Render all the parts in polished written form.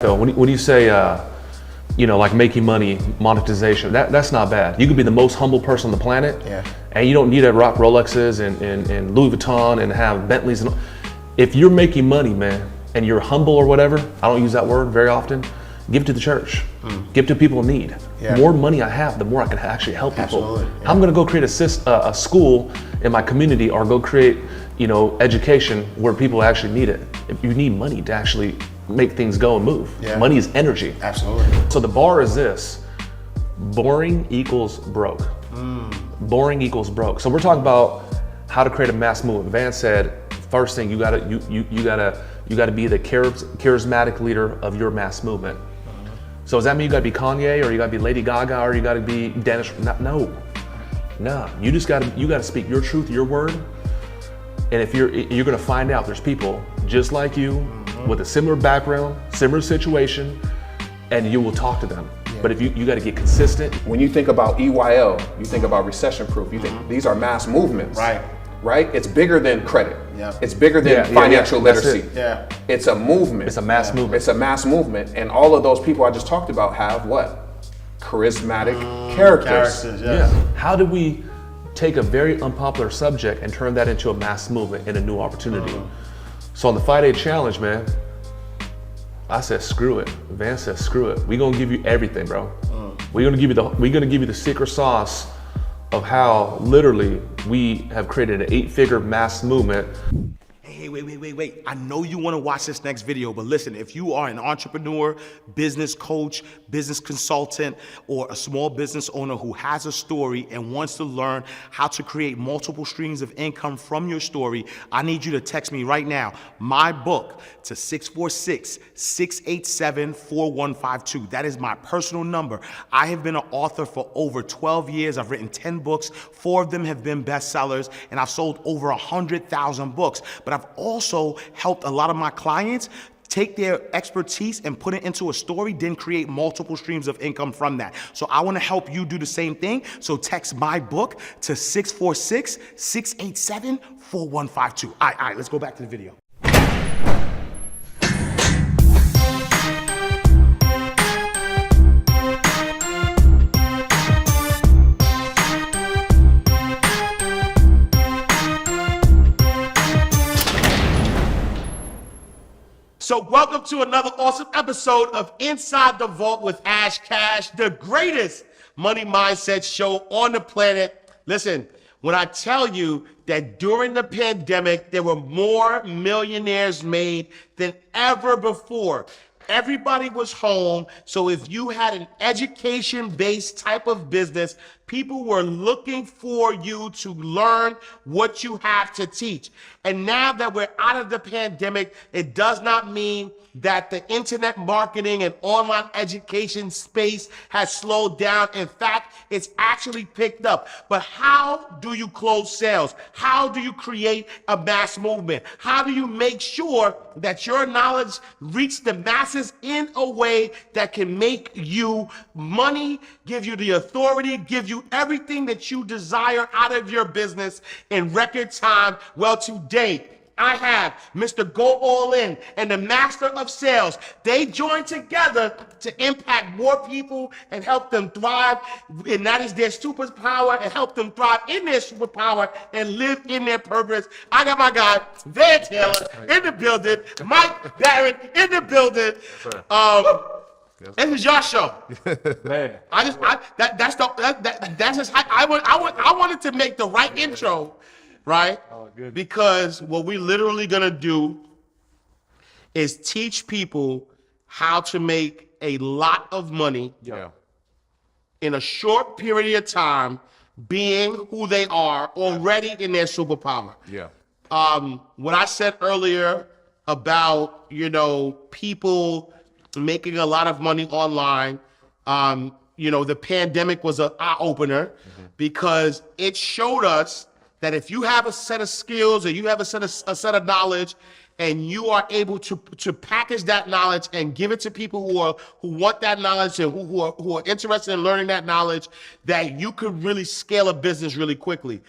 So when you say, like making money, monetization, that's not bad. You could be the most humble person on the planet, and you don't need to rock Rolexes and Louis Vuitton and have Bentleys. If you're making money, man, and you're humble or whatever, I don't use that word very often, give it to the church. Give it to people in need. The more money I have, the more I can actually help people. I'm gonna go create a school in my community, or go create, education where people actually need it. If you need money to actually make things go and move. Money is energy. Absolutely. So the bar is this: boring equals broke. Boring equals broke. So we're talking about how to create a mass movement. Van said, first thing, you gotta be the charismatic leader of your mass movement. So does that mean you gotta be Kanye, or you gotta be Lady Gaga, or you gotta be Dennis? No. You just gotta speak your truth, your word. And if you're gonna find out there's people just like you, with a similar background, similar situation, and you will talk to them. But if you gotta get consistent. When you think about EYL, you think about recession proof, you think these are mass movements. Right? It's bigger than credit. It's bigger than financial literacy. It's a movement. It's a mass movement. It's a mass movement. And all of those people I just talked about have what? Charismatic characters. How do we take a very unpopular subject and turn that into a mass movement and a new opportunity? So on the 5-day challenge, man, I said screw it. Van said screw it. We're gonna give you everything, bro. We're gonna give you the secret sauce of how literally we have created an 8-figure mass movement. Hey, wait. I know you want to watch this next video, but listen, if you are an entrepreneur, business coach, business consultant, or a small business owner who has a story and wants to learn how to create multiple streams of income from your story, I need you to text me right now, my book, to 646-687-4152. That is my personal number. I have been an author for over 12 years. I've written 10 books. 4 of them have been bestsellers, and I've sold over 100,000 books. But I've also helped a lot of my clients take their expertise and put it into a story, then create multiple streams of income from that. So I want to help you do the same thing. So text my book to 646-687-4152. All right, let's go back to the video. So welcome to another awesome episode of Inside the Vault with Ash Cash, the greatest money mindset show on the planet. Listen, when I tell you that during the pandemic, there were more millionaires made than ever before. Everybody was home, so if you had an education-based type of business, people were looking for you to learn what you have to teach. And now that we're out of the pandemic, it does not mean that the internet marketing and online education space has slowed down. In fact, it's actually picked up. But how do you close sales? How do you create a mass movement? How do you make sure that your knowledge reaches the masses in a way that can make you money, give you the authority, give you everything that you desire out of your business in record time? Well, today, I have Mr. Go All In and the Master of Sales. They join together to impact more people and help them thrive. And that is their superpower, and help them thrive in their superpower and live in their purpose. I got my guy, Van Taylor, in the building. Mike Barrett in the building. This is your show. Man. I wanted to make the right intro, right? Oh, good. Because what we're literally gonna do is teach people how to make a lot of money in a short period of time, being who they are already in their superpower. What I said earlier about, people making a lot of money online, the pandemic was an eye-opener because it showed us that if you have a set of skills, or you have a set of knowledge, and you are able to package that knowledge and give it to people who want that knowledge and who are interested in learning that knowledge, that you could really scale a business really quickly.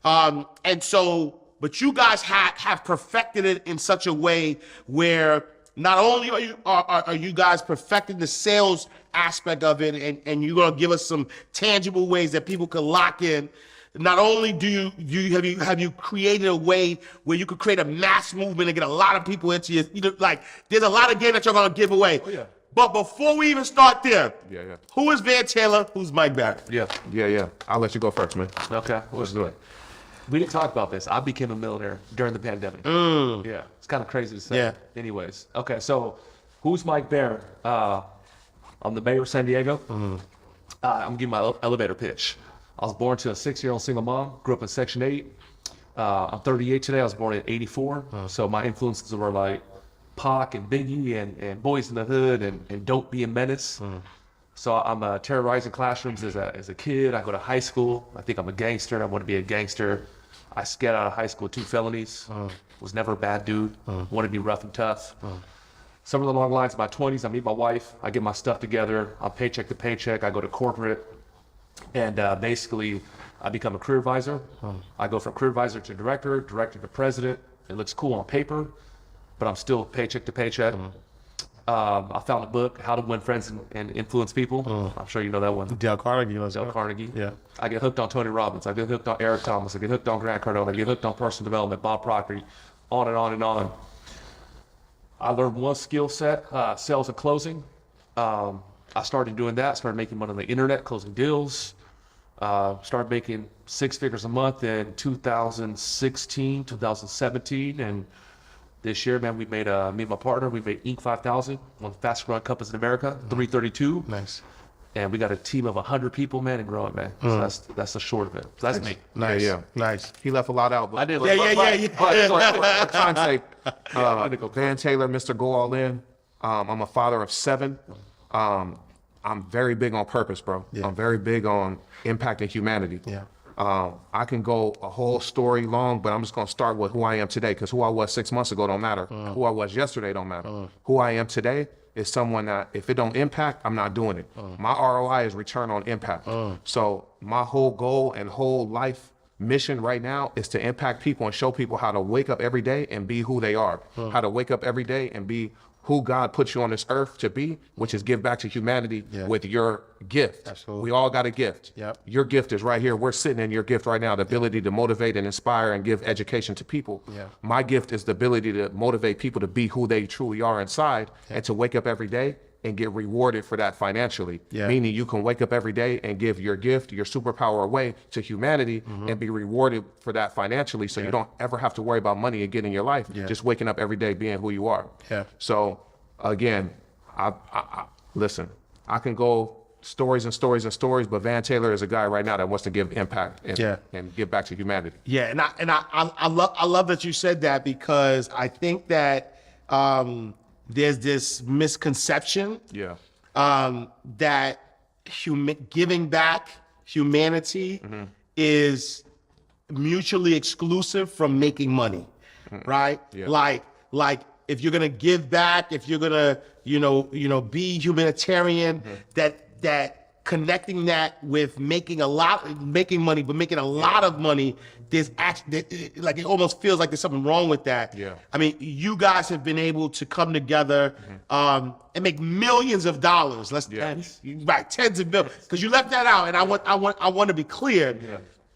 And so, but you guys have perfected it in such a way where not only are you guys perfecting the sales aspect of it, and you're gonna give us some tangible ways that people can lock in. Not only have you created a way where you could create a mass movement and get a lot of people into you. Like there's a lot of game that you're gonna give away. Oh, yeah. But before we even start there, who is Van Taylor? Who's Mike Barrett? Yeah. I'll let you go first, man. Okay, let's do it. We didn't talk about this. I became a millionaire during the pandemic. Yeah, it's kind of crazy to say. Yeah. Anyways, okay, so who's Mike Barrett? I'm the mayor of San Diego. I'm giving my elevator pitch. I was born to a 6-year-old single mom, grew up in Section 8. I'm 38 today. I was born in 84. So my influences were like Pac and Biggie and Boys in the Hood and Don't Be a Menace. So I'm terrorizing classrooms as a kid. I go to high school. I think I'm a gangster. I want to be a gangster. I got out of high school with 2 felonies. Was never a bad dude. Wanted to be rough and tough. Somewhere along the lines of my 20s, I meet my wife. I get my stuff together. I'm paycheck to paycheck. I go to corporate. And basically, I become a career advisor. I go from career advisor to director to president. It looks cool on paper, but I'm still paycheck to paycheck. I found a book, How to Win Friends and Influence People. I'm sure you know that one. Dale Carnegie. Dale Carnegie. Yeah. I get hooked on Tony Robbins. I get hooked on Eric Thomas. I get hooked on Grant Cardone. I get hooked on personal development, Bob Proctor, on and on and on. I learned one skill set, sales and closing. I started doing that, started making money on the internet, closing deals. Started making 6 figures a month in 2016, 2017, and this year, man, we made me and my partner, we made Inc. 5000, one of the fastest growing companies in America, 332. Nice. And we got a team of 100 people, man, and growing, man. So that's the short of it. So that's me. Nice. Yeah. Nice. He left a lot out. But, I did. But time's sake, Van Taylor, Mr. Go All In. I'm a father of 7. I'm very big on purpose, bro. I'm very big on impacting humanity. I can go a whole story long, but I'm just gonna start with who I am today, because who I was 6 months ago don't matter. Who I was yesterday don't matter. Who I am today is someone that if it don't impact, I'm not doing it. My ROI is return on impact. So my whole goal and whole life mission right now is to impact people and show people how to wake up every day and be who they are. How to wake up every day and be who God put you on this earth to be, which is give back to humanity with your gift. Absolutely. We all got a gift. Yep. Your gift is right here. We're sitting in your gift right now, the ability to motivate and inspire and give education to people. My gift is the ability to motivate people to be who they truly are inside and to wake up every day and get rewarded for that financially. Meaning you can wake up every day and give your gift, your superpower away to humanity and be rewarded for that financially, so you don't ever have to worry about money again in your life. Just waking up every day being who you are. So again, I listen, I can go stories and stories and stories, but Van Taylor is a guy right now that wants to give impact and give back to humanity. And I love that you said that, because I think that there's this misconception that giving back humanity is mutually exclusive from making money, right? Like if you're gonna give back, if you're gonna be humanitarian, that connecting that with making money, but making a lot of money, there's actually, like, it almost feels like there's something wrong with that. I mean, you guys have been able to come together and make millions of dollars. Tens of millions. Because you left that out, and I want to be clear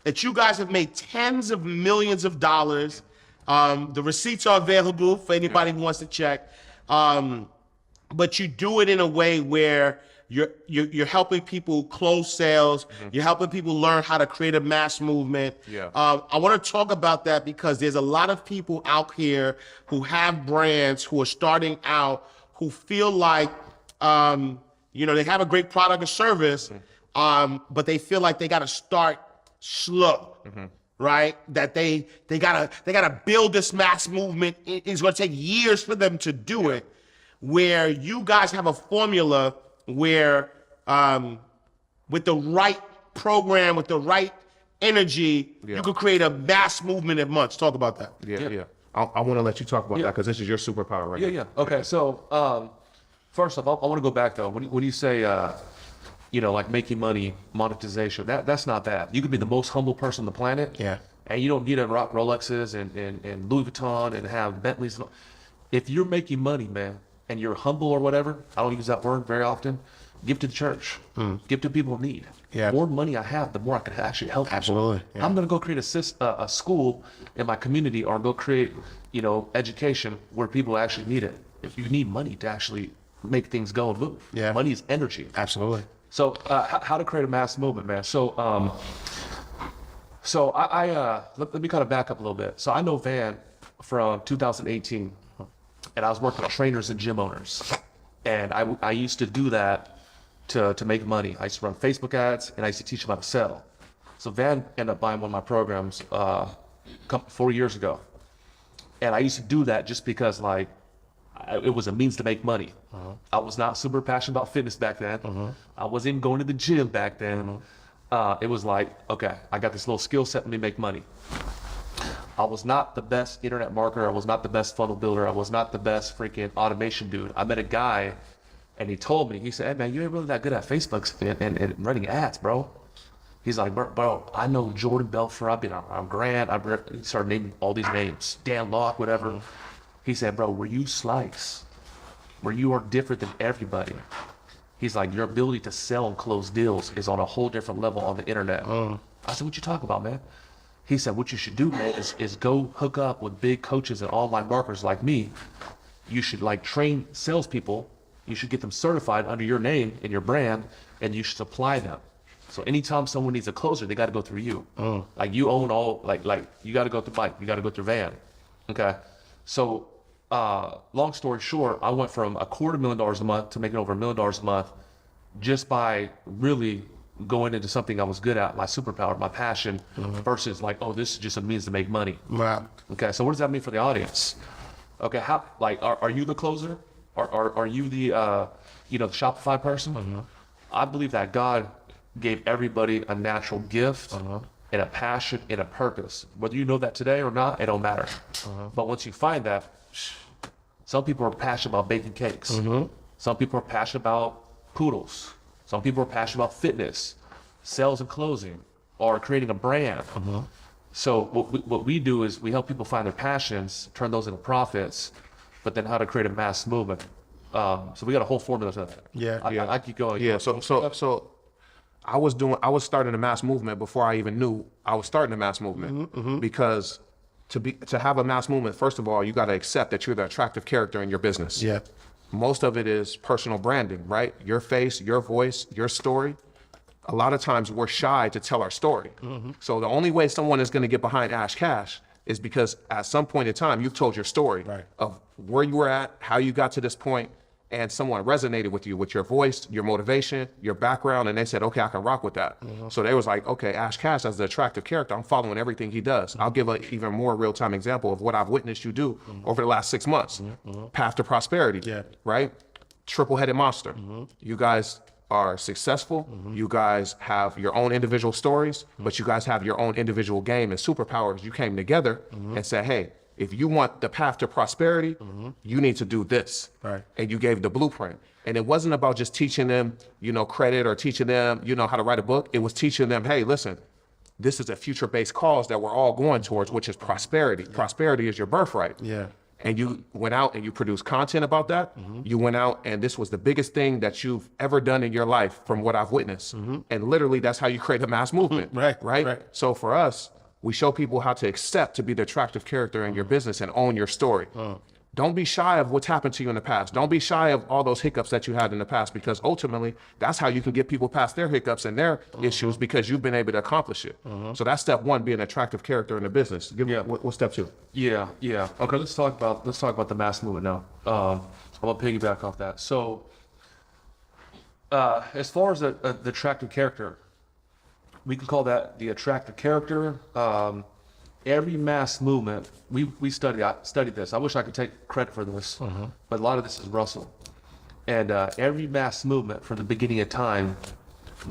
that you guys have made tens of millions of dollars. The receipts are available for anybody who wants to check. But you do it in a way where you're helping people close sales. You're helping people learn how to create a mass movement. I want to talk about that, because there's a lot of people out here who have brands, who are starting out, who feel like they have a great product or service, but they feel like they got to start slow. Right? That they gotta build this mass movement. It's gonna take years for them to do it. Where you guys have a formula where with the right program, with the right energy, you could create a mass movement in months. Talk about that. I want to let you talk about that, because this is your superpower right now. Okay, so first off, I want to go back though. When you say like making money, monetization, that's not bad. You could be the most humble person on the planet. And you don't need to rock Rolexes and Louis Vuitton and have Bentleys. If you're making money, man, and you're humble or whatever, I don't use that word very often, give to the church. Give to people in need. Yeah. The more money I have, the more I can actually help people. Absolutely, yeah. I'm going to go create a school in my community, or go create, education where people actually need it. If you need money to actually make things go and move. Yeah. Money is energy. Absolutely. So how to create a mass movement, man. So let me kind of back up a little bit. So I know Van from 2018, and I was working with trainers and gym owners, and I used to do that to make money. I used to run Facebook ads, and I used to teach them how to sell. So Van ended up buying one of my programs 4 years ago, and I used to do that just because it was a means to make money. I was not super passionate about fitness back then. I wasn't even going to the gym back then. It was like, okay, I got this little skill set, let me make money. I was not the best internet marketer. I was not the best funnel builder. I was not the best freaking automation dude. I met a guy, and he told me, he said, hey man, you ain't really that good at Facebook and running ads, bro. He's like, bro, I know Jordan Belfort. I've been on Grant. He started naming all these names, Dan Locke, whatever. He said, bro, where you slice, where you are different than everybody. He's like, your ability to sell and close deals is on a whole different level on the internet. I said, what you talking about, man? He said, what you should do, man, is go hook up with big coaches and online marketers like me. You should train salespeople. You should get them certified under your name and your brand, and you should supply them. So anytime someone needs a closer, they got to go through you. Like you own all, you got to go through Mike, you got to go through Van. Okay. So long story short, I went from $250,000 a month to making over $1 million a month just by really going into something I was good at, my superpower, my passion, versus this is just a means to make money. Wow. Okay, so what does that mean for the audience? Okay, how are you the closer? Are you the the Shopify person? I believe that God gave everybody a natural gift and a passion and a purpose. Whether you know that today or not, it don't matter. But once you find that, some people are passionate about baking cakes. Some people are passionate about poodles. Some people are passionate about fitness, sales and closing, or creating a brand. So what we do is we help people find their passions, turn those into profits, but then how to create a mass movement. So we got a whole formula to that. Yeah. I keep going. Yeah, so I was starting a mass movement before I even knew I was starting a mass movement. Because to have a mass movement, first of all, you got to accept that you're the attractive character in your business. Yeah. Most of it is personal branding, right? Your face, your voice, your story. A lot of times we're shy to tell our story. So the only way someone is going to get behind Ash Cash is because at some point in time, you've told your story of where you were at, how you got to this point, and someone resonated with you, with your voice, your motivation, your background, and they said, okay, I can rock with that. So they was like, okay, Ash Cash as the attractive character, I'm following everything he does. I'll give an even more real-time example of what I've witnessed you do over the last 6 months. Path to prosperity, right? Triple-headed monster. You guys are successful. You guys have your own individual stories, but you guys have your own individual game and superpowers. You came together and said, hey, if you want the path to prosperity, you need to do this. Right. And you gave the blueprint. And it wasn't about just teaching them, credit or teaching them, how to write a book. It was teaching them, hey, listen, this is a future-based cause that we're all going towards, which is prosperity. Prosperity is your birthright. Yeah. And you went out and you produced content about that. You went out and this was the biggest thing that you've ever done in your life from what I've witnessed. And literally that's how you create a mass movement. Right. So for us, we show people how to accept to be the attractive character in your business and own your story. Don't be shy of what's happened to you in the past. Don't be shy of all those hiccups that you had in the past, because ultimately that's how you can get people past their hiccups and their issues, because you've been able to accomplish it. So that's step one, being an attractive character in the business. What's step two? Yeah. Okay, let's talk about the mass movement now. I'm gonna piggyback off that. So, as far as the attractive character, we can call that the attractive character. Every mass movement, I studied this. I wish I could take credit for this, but a lot of this is Russell. And every mass movement from the beginning of time,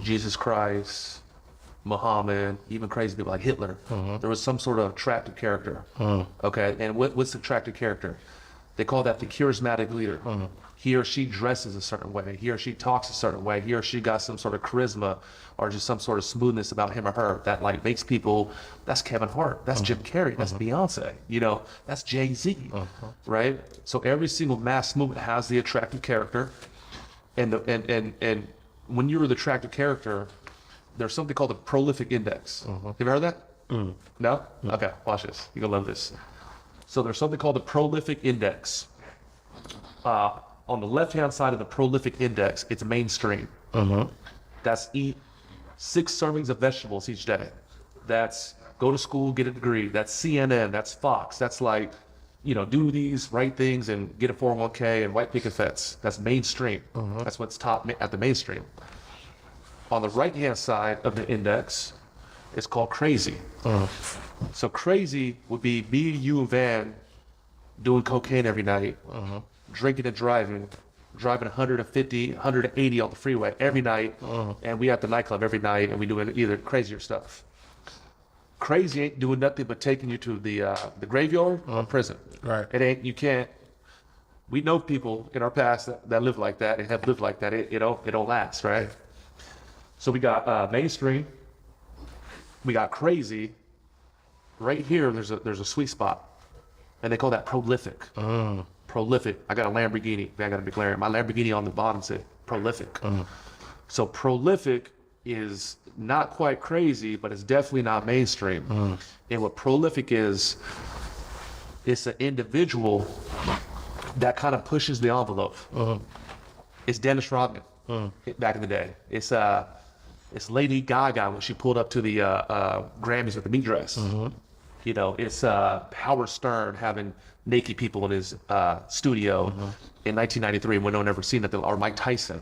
Jesus Christ, Muhammad, even crazy people like Hitler, there was some sort of attractive character. Okay, and what's the attractive character? They call that the charismatic leader. He or she dresses a certain way. He or she talks a certain way. He or she got some sort of charisma or just some sort of smoothness about him or her that like makes people, that's Kevin Hart, that's Jim Carrey, that's Beyonce, that's Jay-Z, right? So every single mass movement has the attractive character. And when you're the attractive character, there's something called the prolific index. Have you heard of that? No? Okay, watch this. You're gonna love this. So there's something called the prolific index. On the left-hand side of the prolific index, it's mainstream. That's eat 6 servings of vegetables each day. That's go to school, get a degree. That's CNN, that's Fox. That's like, do these right things and get a 401k and white picket fence. That's mainstream. That's what's top at the mainstream. On the right-hand side of the index, it's called crazy. So crazy would be me, you, and Van doing cocaine every night, drinking and driving 150, 180 on the freeway every night, and we at the nightclub every night, and we doing either crazier stuff. Crazy ain't doing nothing but taking you to the graveyard or prison. Right. It ain't. You can't. We know people in our past that live like that and have lived like that. It don't last, right? So we got mainstream. We got crazy. Right here, there's a sweet spot, and they call that prolific. Prolific. I got a Lamborghini. I got a McLaren. My Lamborghini on the bottom said prolific. So prolific is not quite crazy, but it's definitely not mainstream. And what prolific is, it's an individual that kind of pushes the envelope. It's Dennis Rodman back in the day. It's Lady Gaga when she pulled up to the Grammys with the meat dress. It's Howard Stern having naked people in his studio in 1993 when no one ever seen that, or Mike Tyson.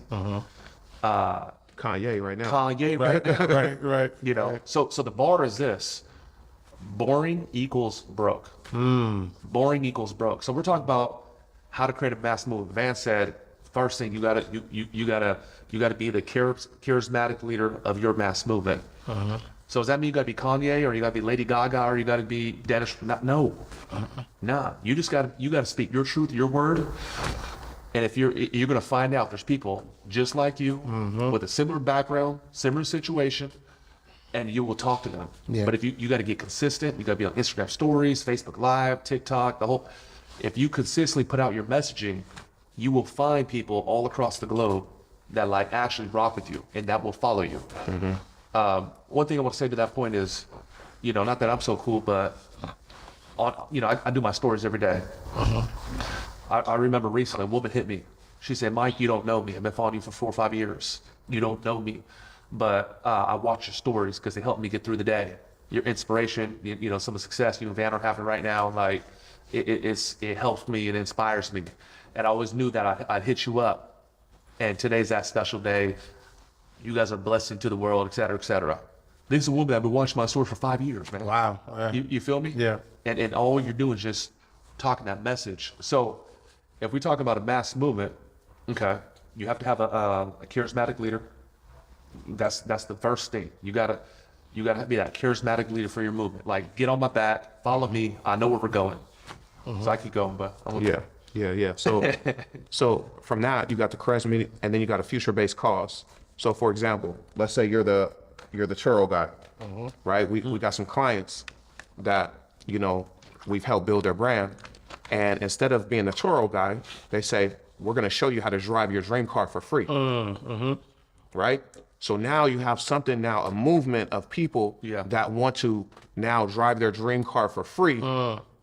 Kanye right now. Kanye right now. Right. So the bar is this: boring equals broke. Boring equals broke. So we're talking about how to create a mass movement. Van said, first thing you gotta be the charismatic leader of your mass movement. So does that mean you gotta be Kanye, or you gotta be Lady Gaga, or you gotta be Dennis? No. Nah. You gotta speak your truth, your word. And if you're gonna find out there's people just like you with a similar background, similar situation, and you will talk to them. Yeah. But if you gotta get consistent, you gotta be on Instagram stories, Facebook Live, TikTok, if you consistently put out your messaging, you will find people all across the globe that like actually rock with you and that will follow you. One thing I want to say to that point is, not that I'm so cool, but I do my stories every day. I remember recently a woman hit me. She said, "Mike, you don't know me. I've been following you for 4 or 5 years. You don't know me, but I watch your stories because they help me get through the day. Your inspiration, some of the success you and Van are having right now, like it helps me, it inspires me. And I always knew that I'd hit you up. And today's that special day. You guys are a blessing to the world, et cetera, et cetera." This is a woman I've been watching my story for 5 years, man. Wow. You feel me? Yeah. And all you're doing is just talking that message. So if we talk about a mass movement, okay, you have to have a charismatic leader. That's the first thing. You gotta be that charismatic leader for your movement. Like, get on my back, follow me. I know where we're going. So I keep going, but Yeah. So from that, you got the charisma, and then you got a future-based cause. So for example, let's say you're the churro guy, right? We got some clients that, we've helped build their brand. And instead of being the churro guy, they say, we're going to show you how to drive your dream car for free. Right? So now you have something now, a movement of people that want to now drive their dream car for free.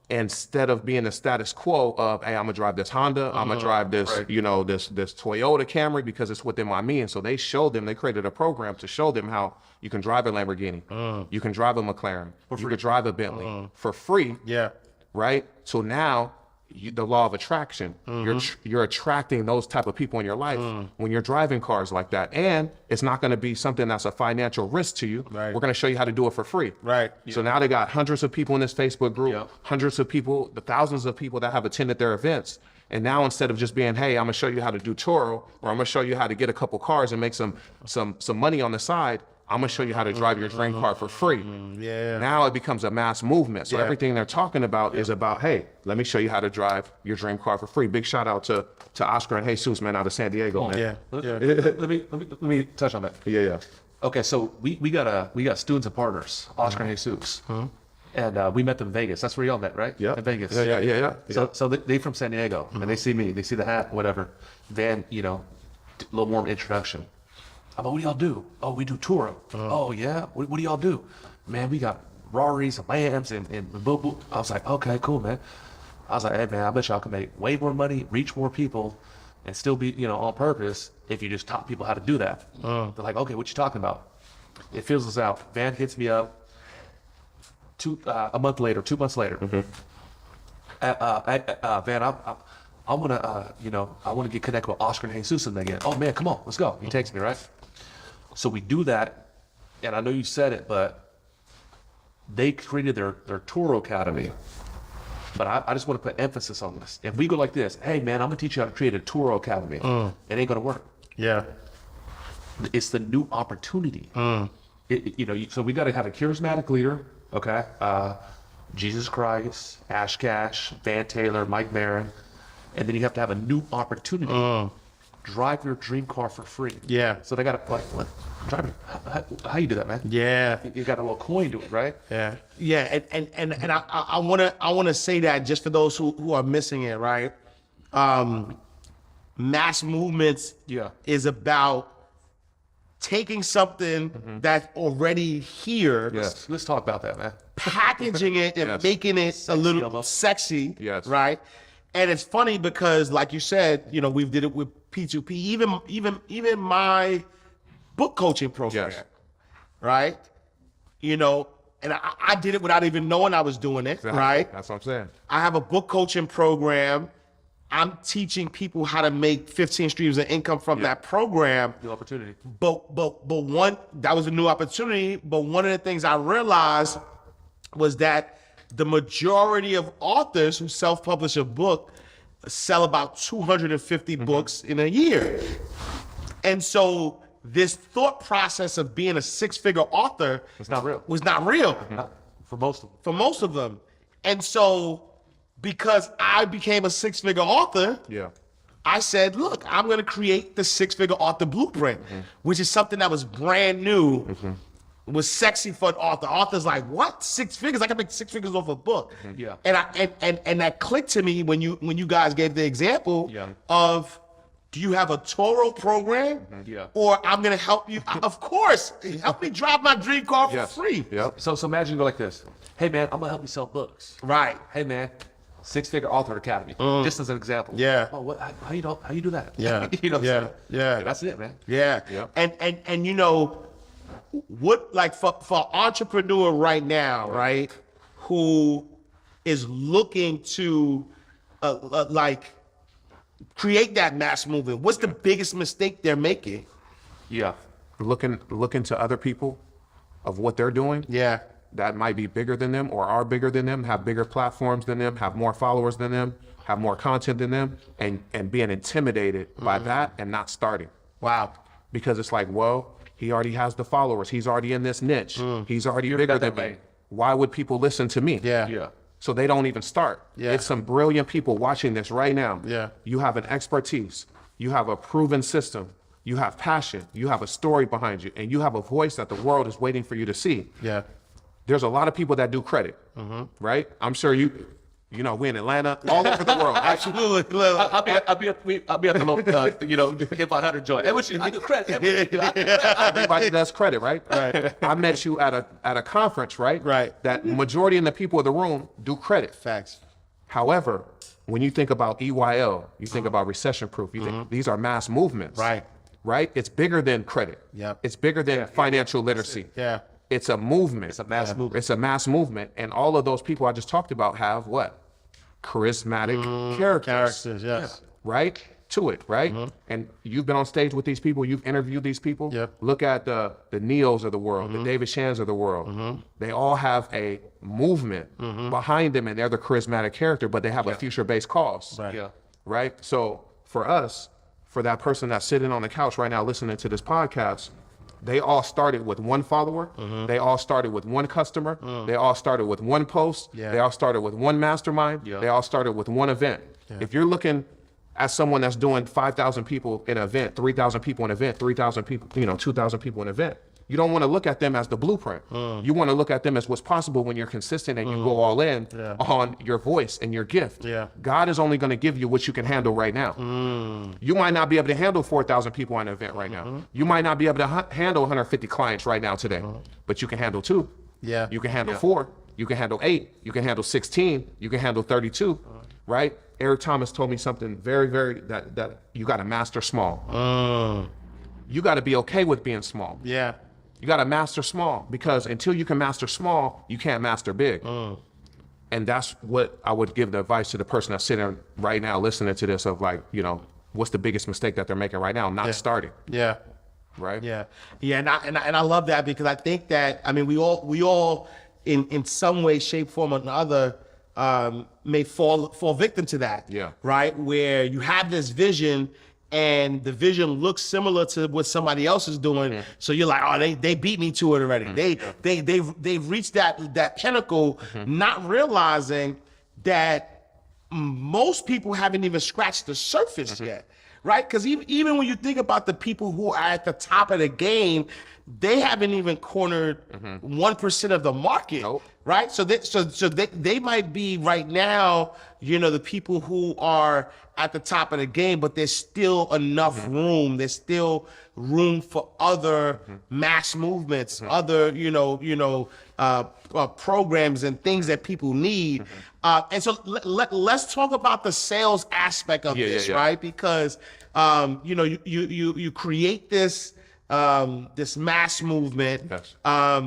Instead of being the status quo of, hey, I'm gonna drive this Honda, I'm gonna drive this, this Toyota Camry because it's within my means. So they created a program to show them how you can drive a Lamborghini, you can drive a McLaren, you can drive a Bentley for free. Yeah. Right? So now the law of attraction, you're attracting those type of people in your life when you're driving cars like that. And it's not gonna be something that's a financial risk to you. Right. We're gonna show you how to do it for free. Right. So now they got hundreds of people in this Facebook group, hundreds of people, the thousands of people that have attended their events. And now instead of just being, hey, I'm gonna show you how to do Toro, or I'm gonna show you how to get a couple cars and make some money on the side, I'm gonna show you how to drive your dream car for free. Yeah. Now it becomes a mass movement. So Yeah. everything they're talking about is about, hey, let me show you how to drive your dream car for free. Big shout out to Oscar and Jesus, man, out of San Diego, man. Yeah. Let me touch on that. Yeah. Okay, so we got students and partners, Oscar and Jesus, and we met them in Vegas. That's where y'all met, right? Yeah. In Vegas. Yeah. So they from San Diego, and they see me, they see the hat, whatever. Then a little warm introduction. I'm like, what do y'all do? Oh, we do touring. Oh yeah, what do y'all do? Man, we got Raris and Lambs and boo boo. I was like, okay, cool, man. I was like, hey man, I bet y'all can make way more money, reach more people, and still be on purpose if you just taught people how to do that. They're like, okay, what you talking about? It fizzles out. Van hits me up. 2 months later, Van, I want to get connected with Oscar and Jesus again. Oh man, come on, let's go. He takes me, right? So we do that, and I know you said it, but they created their tour academy. But I just want to put emphasis on this. If we go like this, hey man, I'm gonna teach you how to create a tour academy. It ain't gonna work. Yeah. It's the new opportunity. So we got to have a charismatic leader, okay? Jesus Christ, Ash Cash, Van Taylor, Mike Marin, and then you have to have a new opportunity. Drive your dream car for free. Yeah. So they got to what? Drive. How you do that, man? Yeah. You got a little coin to it, right? Yeah. Yeah. And I wanna say that just for those who are missing it, right? Mass movements is about taking something that's already here, Yes. Let's talk about that, man. packaging it and making it a little sexy, right? And it's funny because, like you said, we did it with P2P, even my book coaching program, right? And I did it without even knowing I was doing it, right? That's what I'm saying. I have a book coaching program. I'm teaching people how to make 15 streams of income from that program. New opportunity. But one, that was a new opportunity. But one of the things I realized was that the majority of authors who self-publish a book sell about 250 books in a year. And so this thought process of being a six-figure author It's not real. was not real For most of them. for most of them. And so because I became a six-figure author, I said, look, I'm going to create the six-figure author blueprint, which is something that was brand new, was sexy for an author. Authors like, what? 6 figures? I can make 6 figures off a book. And that clicked to me when you guys gave the example of, do you have a Toro program? Or I'm going to help you. Of course, help me drive my dream car for free. So imagine you go like this. Hey man, I'm gonna help you sell books. Right. Hey man, 6-figure author academy. Just as an example. Yeah. Oh, what? How you do that? Yeah. you know. What I'm saying? Yeah. That's it, man. Yeah. And what, like for entrepreneur right now, right, who is looking to like create that mass movement, what's the biggest mistake they're making? Looking to other people of what they're doing. That might be bigger than them or are bigger than them, have bigger platforms than them, have more followers than them, have more content than them, and being intimidated by that and not starting. Wow. Because it's like, well, he already has the followers. He's already in this niche. He's already bigger than me. Why would people listen to me? So they don't even start. It's some brilliant people watching this right now. You have an expertise. You have a proven system. You have passion. You have a story behind you. And you have a voice that the world is waiting for you to see. There's a lot of people that do credit, right? I'm sure we in Atlanta, all over the world. Absolutely. I'll be at the little, hip 100 joint. I do credit. Everybody does credit, right? I met you at a conference, right? That majority of the people in the room do credit. Facts. However, when you think about EYL, you think about recession proof. You think these are mass movements. Right? It's bigger than credit. It's bigger than financial literacy. It's a movement. It's a mass movement. It's a mass movement. And all of those people I just talked about have what? Charismatic characters. Yes. Right? To it, right? And you've been on stage with these people. You've interviewed these people. Look at the Neos of the world, the David Shans of the world. They all have a movement behind them, and they're the charismatic character, but they have a future-based cause. Right? So for us, for that person that's sitting on the couch right now listening to this podcast, they all started with one follower. They all started with one customer. They all started with one post. They all started with one mastermind. They all started with one event. If you're looking at someone that's doing 5,000 people in an event, 3,000 people in an event, 3,000 people, 2,000 people in an event, you don't want to look at them as the blueprint. You want to look at them as what's possible when you're consistent and you go all in on your voice and your gift. God is only going to give you what you can handle right now. You might not be able to handle 4,000 people in an event right now. You might not be able to handle 150 clients right now today, but you can handle 2. You can handle 4. You can handle 8. You can handle 16. You can handle 32, right? Eric Thomas told me something very, that you got to master small. You got to be okay with being small. You got to master small, because until you can master small, you can't master big. And that's what I would give the advice to the person that's sitting right now listening to this of like, what's the biggest mistake that they're making right now? Not starting. Right? And I love that, because I think that, I mean, we all in some way, shape, form or another may fall victim to that. Right? Where you have this vision and the vision looks similar to what somebody else is doing. So you're like, oh, they beat me to it already. They've reached that pinnacle, not realizing that most people haven't even scratched the surface yet. Right? Because even when you think about the people who are at the top of the game, they haven't even cornered 1% of the market. Right? So they might be right now, the people who are at the top of the game, but there's still enough room. There's still room for other mass movements, other, programs and things that people need. And so let's talk about the sales aspect of this, right? Because, you create this, this mass movement.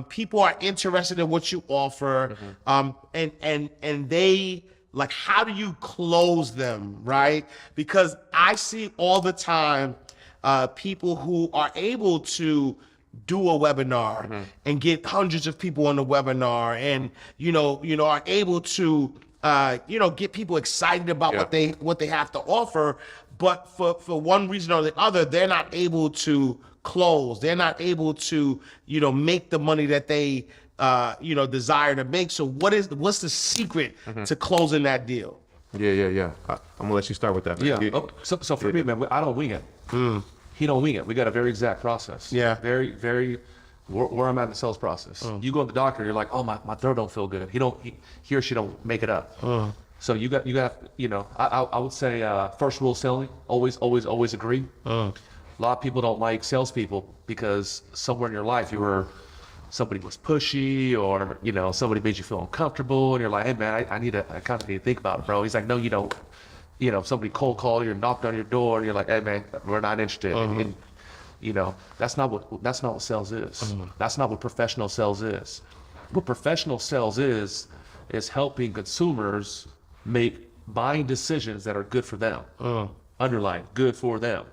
People are interested in what you offer. And they, like, how do you close them, right? Because I see all the time people who are able to do a webinar and get hundreds of people on the webinar, and are able to get people excited about what they have to offer, but for one reason or the other, they're not able to close. They're not able to make the money that they desire to make. So what's the secret to closing that deal? I'm gonna let you start with that, man. So for me, man, I don't wing it. He don't wing it. We got a very exact process. Very, very, where I'm at in the sales process. You go to the doctor, you're like, oh, my throat don't feel good. He or she don't make it up. So you got, I would say first rule of selling, always agree. A lot of people don't like salespeople because somewhere in your life somebody was pushy, or somebody made you feel uncomfortable, and you're like, hey man, I kind of need to think about it, bro. He's like, no, you don't. If somebody cold called you or knocked on your door, and you're like, hey man, we're not interested. And that's not what sales is. That's not what professional sales is. What professional sales is helping consumers make buying decisions that are good for them. Underline, good for them.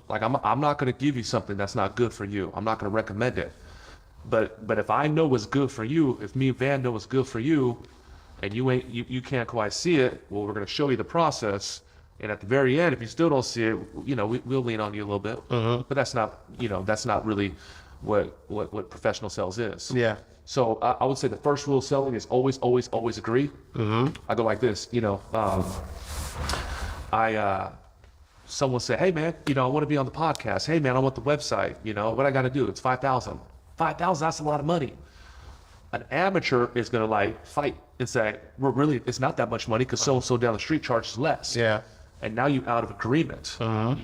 Like I'm not going to give you something that's not good for you. I'm not going to recommend it. But if I know what's good for you, if me and Van know what's good for you, and you can't quite see it, well, we're going to show you the process. And at the very end, if you still don't see it, we'll lean on you a little bit. But that's not really what professional sales is. So I would say the first rule of selling is always agree. I go like this, someone say, hey man, I want to be on the podcast. Hey man, I want the website. What I got to do? It's $5,000. $5,000, that's a lot of money. An amateur is going to fight and say, well, really, it's not that much money because so-and-so down the street charges less. And now you're out of agreement.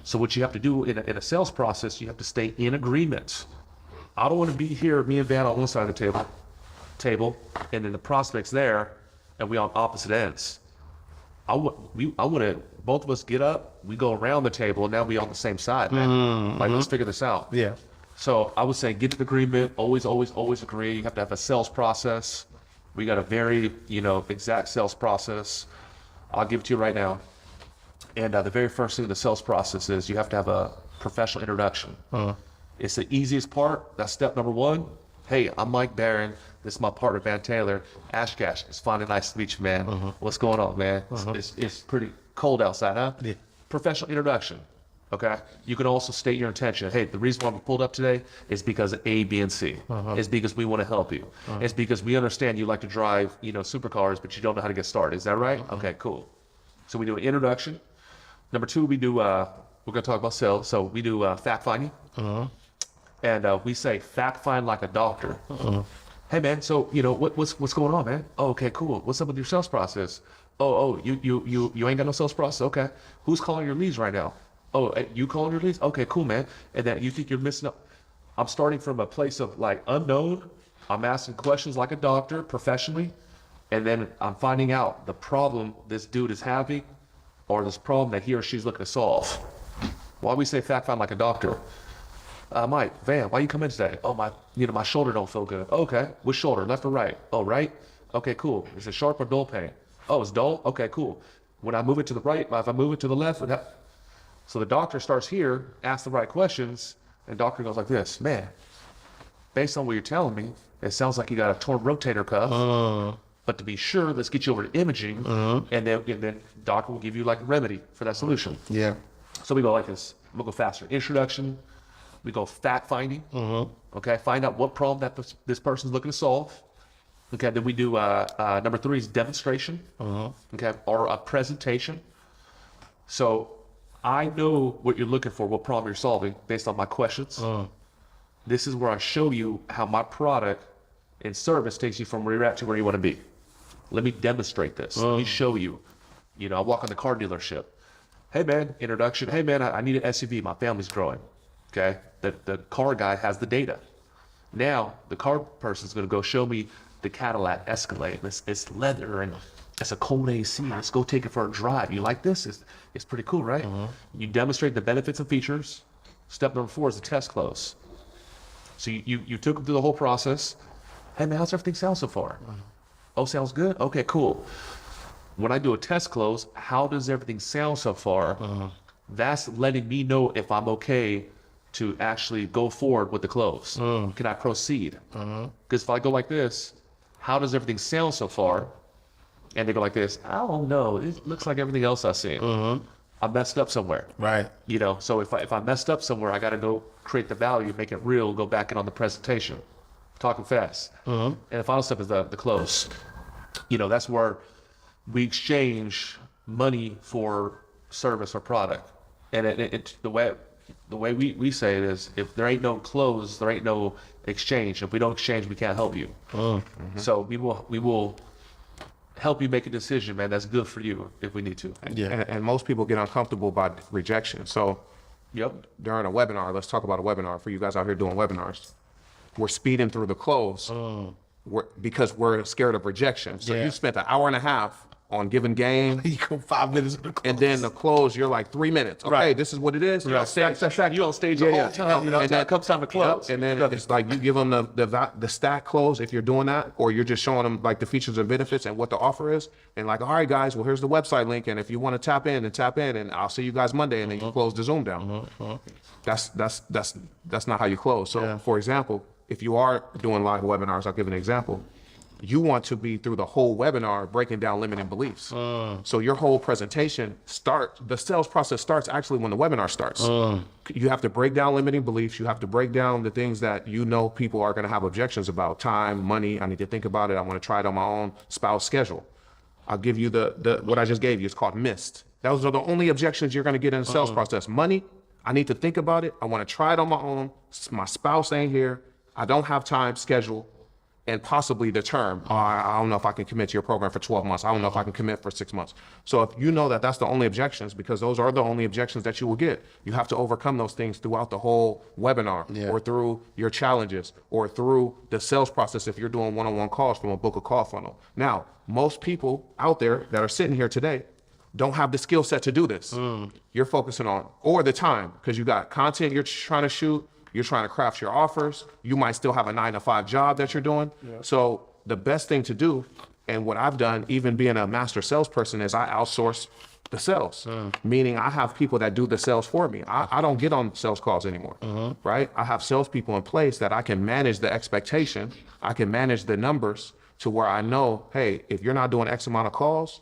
So what you have to do in a sales process, you have to stay in agreement. I don't want to be here, me and Van on one side of the table, and then the prospect's there, and we on opposite ends. I want to both of us get up, we go around the table, and now we on the same side, man. Let's figure this out. So I would say get an agreement, always agree. You have to have a sales process. We got a very, exact sales process. I'll give it to you right now. And the very first thing in the sales process is you have to have a professional introduction. It's the easiest part. That's step number one. Hey, I'm Mike Barron. This is my partner, Van Taylor. Ash Cash, it's finally nice to meet you, man. What's going on, man? It's pretty cold outside, huh? Professional introduction. Okay. You can also state your intention. Hey, the reason why we pulled up today is because of A, B, and C. It's because we want to help you. It's because we understand you like to drive, supercars, but you don't know how to get started. Is that right? Okay, cool. So we do an introduction. Number 2, we do, we're going to talk about sales. So we do fact finding. And we say fact find like a doctor. Hey man, so what's going on, man? Oh, okay, cool. What's up with your sales process? Oh, you ain't got no sales process. Okay. Who's calling your leads right now? Oh, you calling your leads? Okay, cool, man. And then you think you're missing up. I'm starting from a place of like unknown. I'm asking questions like a doctor professionally. And then I'm finding out the problem this dude is having or this problem that he or she's looking to solve. Why we say fact find like a doctor? Mike, Van, why you come in today? Oh, my shoulder don't feel good. Okay, which shoulder, left or right? Oh, right? Okay, cool. Is it sharp or dull pain? Oh, it's dull? Okay, cool. When I move it to the right, if I move it to the left, so the doctor starts here, asks the right questions, and the doctor goes like this, man, based on what you're telling me, it sounds like you got a torn rotator cuff, but to be sure, let's get you over to imaging, and then doctor will give you like a remedy for that solution. Yeah. So we go like this, we'll go faster. Introduction, we go fact finding, okay, find out what problem that this person's looking to solve. Okay, then we do, number 3 is demonstration, okay, or a presentation. So I know what you're looking for, what problem you're solving based on my questions. This is where I show you how my product and service takes you from where you're at to where you want to be. Let me demonstrate this. Let me show you. I walk in the car dealership. Hey man, introduction. Hey man, I need an SUV. My family's growing. Okay, the car guy has the data. Now the car person's going to go show me the Cadillac Escalade. It's leather and it's a cold AC. Let's go take it for a drive. You like this? It's pretty cool, right? You demonstrate the benefits and features. Step number 4 is the test close. So you took them through the whole process. Hey man, how's everything sound so far? Oh, sounds good? Okay, cool. When I do a test close, how does everything sound so far? That's letting me know if I'm okay to actually go forward with the close. Can I proceed? Because if I go like this, how does everything sound so far? And they go like this, I don't know. It looks like everything else I've seen. I messed up somewhere. Right. So if I messed up somewhere, I got to go create the value, make it real, go back in on the presentation. Talking fast. And the final step is the close. That's where we exchange money for service or product. And the way we say it is, if there ain't no close, there ain't no exchange. If we don't exchange, we can't help you. So we will help you make a decision, man, that's good for you if we need to. Yeah. And most people get uncomfortable by rejection. So during a webinar, let's talk about a webinar for you guys out here doing webinars. We're speeding through the close because we're scared of rejection. So you spent an hour and a half on giving game. You go 5 minutes of the close. And then the close, you're like 3 minutes. Okay, this is what it is. You on stage the whole time. And then comes time to close. And then it's like you give them the stack close if you're doing that, or you're just showing them like the features and benefits and what the offer is. And like, all right, guys, well, here's the website link. And if you want to tap in, and I'll see you guys Monday. And then you close the Zoom down. That's not how you close. So for example, if you are doing live webinars, I'll give an example. You want to be through the whole webinar breaking down limiting beliefs. So your whole presentation the sales process starts actually when the webinar starts. You have to break down limiting beliefs. You have to break down the things that people are going to have objections about. Time, money, I need to think about it. I want to try it on my own spouse schedule. I'll give you what I just gave you. It's called missed. Those are the only objections you're going to get in the sales process. Money, I need to think about it. I want to try it on my own. My spouse ain't here. I don't have time, schedule. And possibly the term, I don't know if I can commit to your program for 12 months. I don't know if I can commit for 6 months. So if you know that that's the only objections, because those are the only objections that you will get, you have to overcome those things throughout the whole webinar or through your challenges or through the sales process if you're doing one-on-one calls from a book a call funnel. Now, most people out there that are sitting here today don't have the skill set to do this. You're focusing on, or the time, because you got content you're trying to shoot, you're trying to craft your offers. You might still have a 9-to-5 job that you're doing. So the best thing to do, and what I've done, even being a master salesperson, is I outsource the sales. Meaning I have people that do the sales for me. I don't get on sales calls anymore, right? I have salespeople in place that I can manage the expectation. I can manage the numbers to where I know, hey, if you're not doing X amount of calls,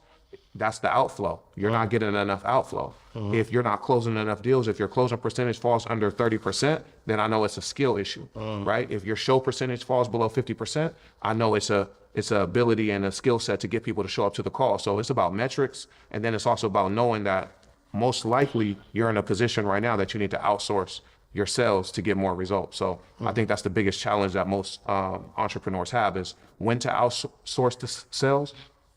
that's the outflow. You're not getting enough outflow. If you're not closing enough deals, if your closing percentage falls under 30%, then I know it's a skill issue, right? If your show percentage falls below 50%, I know it's a ability and a skill set to get people to show up to the call. So it's about metrics, and then it's also about knowing that most likely you're in a position right now that you need to outsource your sales to get more results. So I think that's the biggest challenge that most entrepreneurs have, is when to outsource the sales,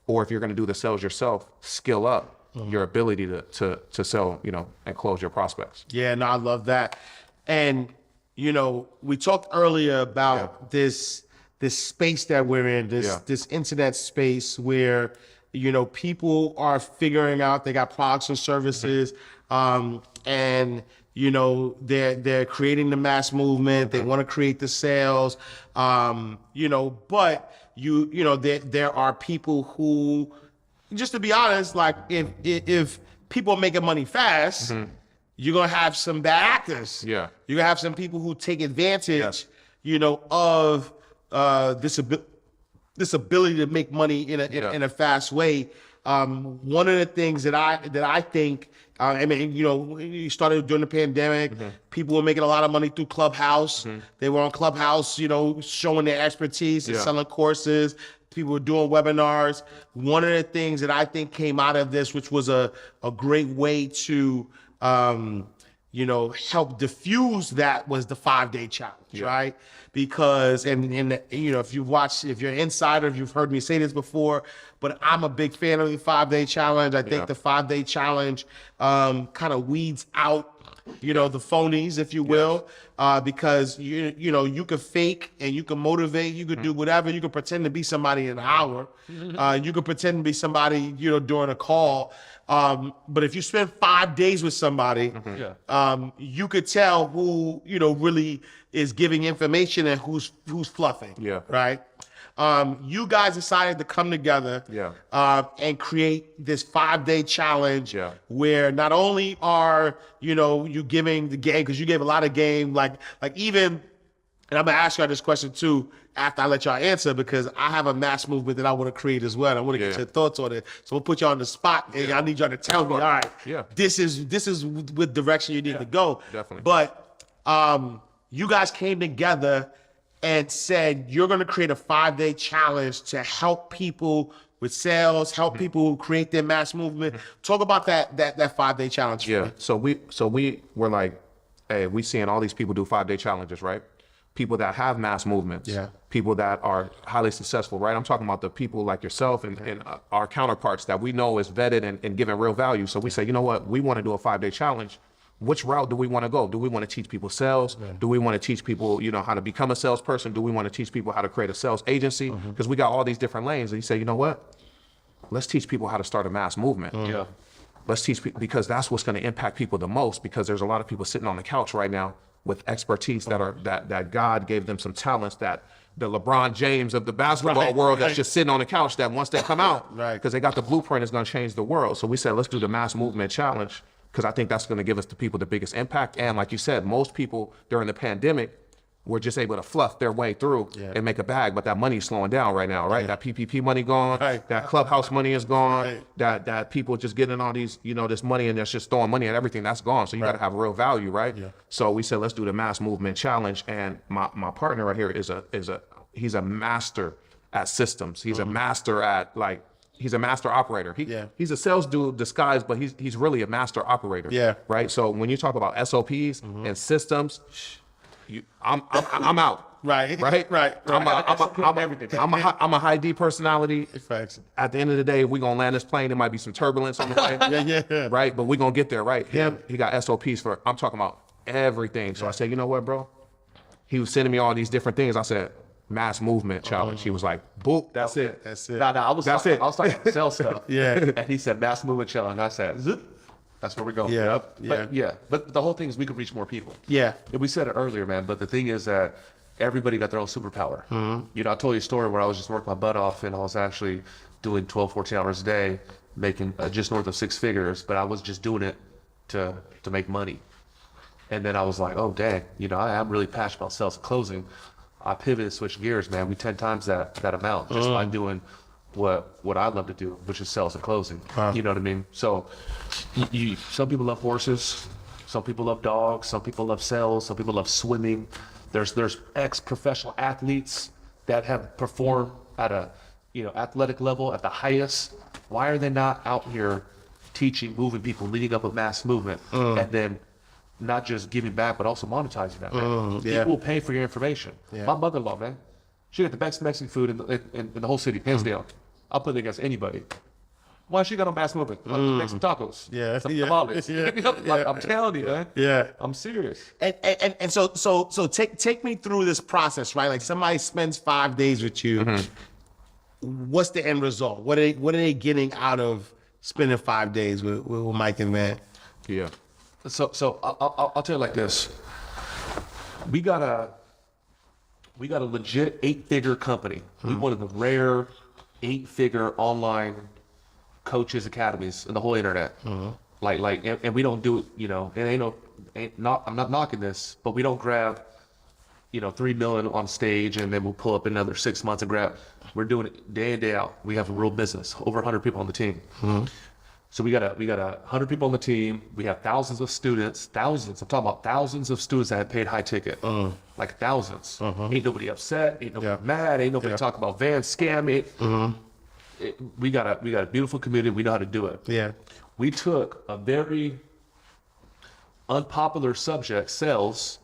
or if you're going to do the sales yourself, skill up your ability to sell, and close your prospects. Yeah, no, I love that. And, we talked earlier about this space that we're in, this internet space where, people are figuring out, they got products and services, and, they're creating the mass movement. They want to create the sales, but there are people who, just to be honest, like if people are making money fast, you're gonna have some bad actors. Yeah. You're gonna have some people who take advantage, of this ability to make money in a fast way. One of the things that I think, you started during the pandemic, people were making a lot of money through Clubhouse. They were on Clubhouse, showing their expertise and selling courses. People were doing webinars. One of the things that I think came out of this, which was a great way to, help diffuse that, was the 5-day challenge, right? Because, if you're an insider, if you've heard me say this before, but I'm a big fan of the 5-day challenge. I think the 5-day challenge kind of weeds out, the phonies, if you will, because you could fake and you can motivate, you could do whatever, you could pretend to be somebody in an hour, you could pretend to be somebody, during a call. But if you spend 5 days with somebody, you could tell who, really is giving information and who's fluffing. Yeah. Right. You guys decided to come together and create this 5-day challenge where not only are, you giving the game, because you gave a lot of game, like even, and I'm gonna ask y'all this question too after I let y'all answer, because I have a mass movement that I want to create as well. I want to get your thoughts on it. So we'll put y'all on the spot, and I need y'all to tell me, all right, this is what direction you need to go. Definitely. But you guys came together and said you're going to create a 5-day challenge to help people with sales, help people create their mass movement. Talk about that 5-day challenge. Yeah. So we were like, hey, we seeing all these people do 5-day challenges, right? People that have mass movements, people that are highly successful, right? I'm talking about the people like yourself and our counterparts that we know is vetted and giving real value. So we say, you know what? We want to do a 5-day challenge. Which route do we want to go? Do we want to teach people sales? Do we want to teach people, how to become a salesperson? Do we want to teach people how to create a sales agency? Because we got all these different lanes. And you say, you know what? Let's teach people how to start a mass movement. Let's teach people, because that's what's going to impact people the most, because there's a lot of people sitting on the couch right now with expertise that God gave them some talents, that the LeBron James of the basketball world that's just sitting on the couch, that once they come out, because they got the blueprint, is going to change the world. So we said, let's do the mass movement challenge, because I think that's going to give us the people the biggest impact. And like you said, most people during the pandemic were just able to fluff their way through and make a bag, but that money's slowing down right now, right? That PPP money gone, that Clubhouse money is gone, that people just getting all these, this money and they're just throwing money at everything, that's gone. So you got to have real value, right? So we said, let's do the mass movement challenge. And my partner right here he's a master at systems. He's a master at he's a master operator. He's a sales dude disguised, but he's really a master operator. Right. So when you talk about SOPs and systems, I'm out. Right. I'm a high D personality. At the end of the day, we're gonna land this plane. There might be some turbulence on the way. Right. But we're gonna get there, right? He got SOPs for, I'm talking about everything. So I said, you know what, bro? He was sending me all these different things. I said, mass movement challenge. He was like, boop, that's it. No, I was talking about sales stuff. And he said mass movement challenge. I said, zip. That's where we're going. But the whole thing is we could reach more people. And we said it earlier, man. But the thing is that everybody got their own superpower. I told you a story where I was just working my butt off, and I was actually doing 12, 14 hours a day, making just north of 6 figures. But I was just doing it to make money. And then I was like, oh, dang, I'm really passionate about sales and closing. I pivoted, switched gears, man. We 10 times that amount just by doing what I love to do, which is sales and closing. You know what I mean? So some people love horses, some people love dogs, some people love sales, some people love swimming. There's ex-professional athletes that have performed at a athletic level at the highest. Why are they not out here teaching, moving people, leading up a mass movement, and then not just giving back, but also monetizing that? People will pay for your information. My mother-in-law, man, she got the best Mexican food in the whole city, hands down. I'll put it against anybody. Why she got on mass movement? Make some tacos. Some tamales. Like, I'm telling you, man. Yeah. I'm serious. And so take me through this process, right? Like somebody spends 5 days with you. What's the end result? What are they getting out of spending 5 days with Mike and Van? Yeah. So I'll tell you like this. We got a legit 8-figure company. We one of the rare 8-figure online coaches academies in the whole internet. And we don't do it, I'm not knocking this, but we don't grab 3 million on stage and then we'll pull up another 6 months and grab. We're doing it day in, day out. We have a real business, over 100 people on the team. So we got 100 people on the team. We have thousands of students, I'm talking about thousands of students that have paid high ticket, like thousands. Ain't nobody upset, ain't nobody mad, ain't nobody talking about Van scamming. We got a beautiful community. We know how to do it. Yeah. We took a very unpopular subject, sales.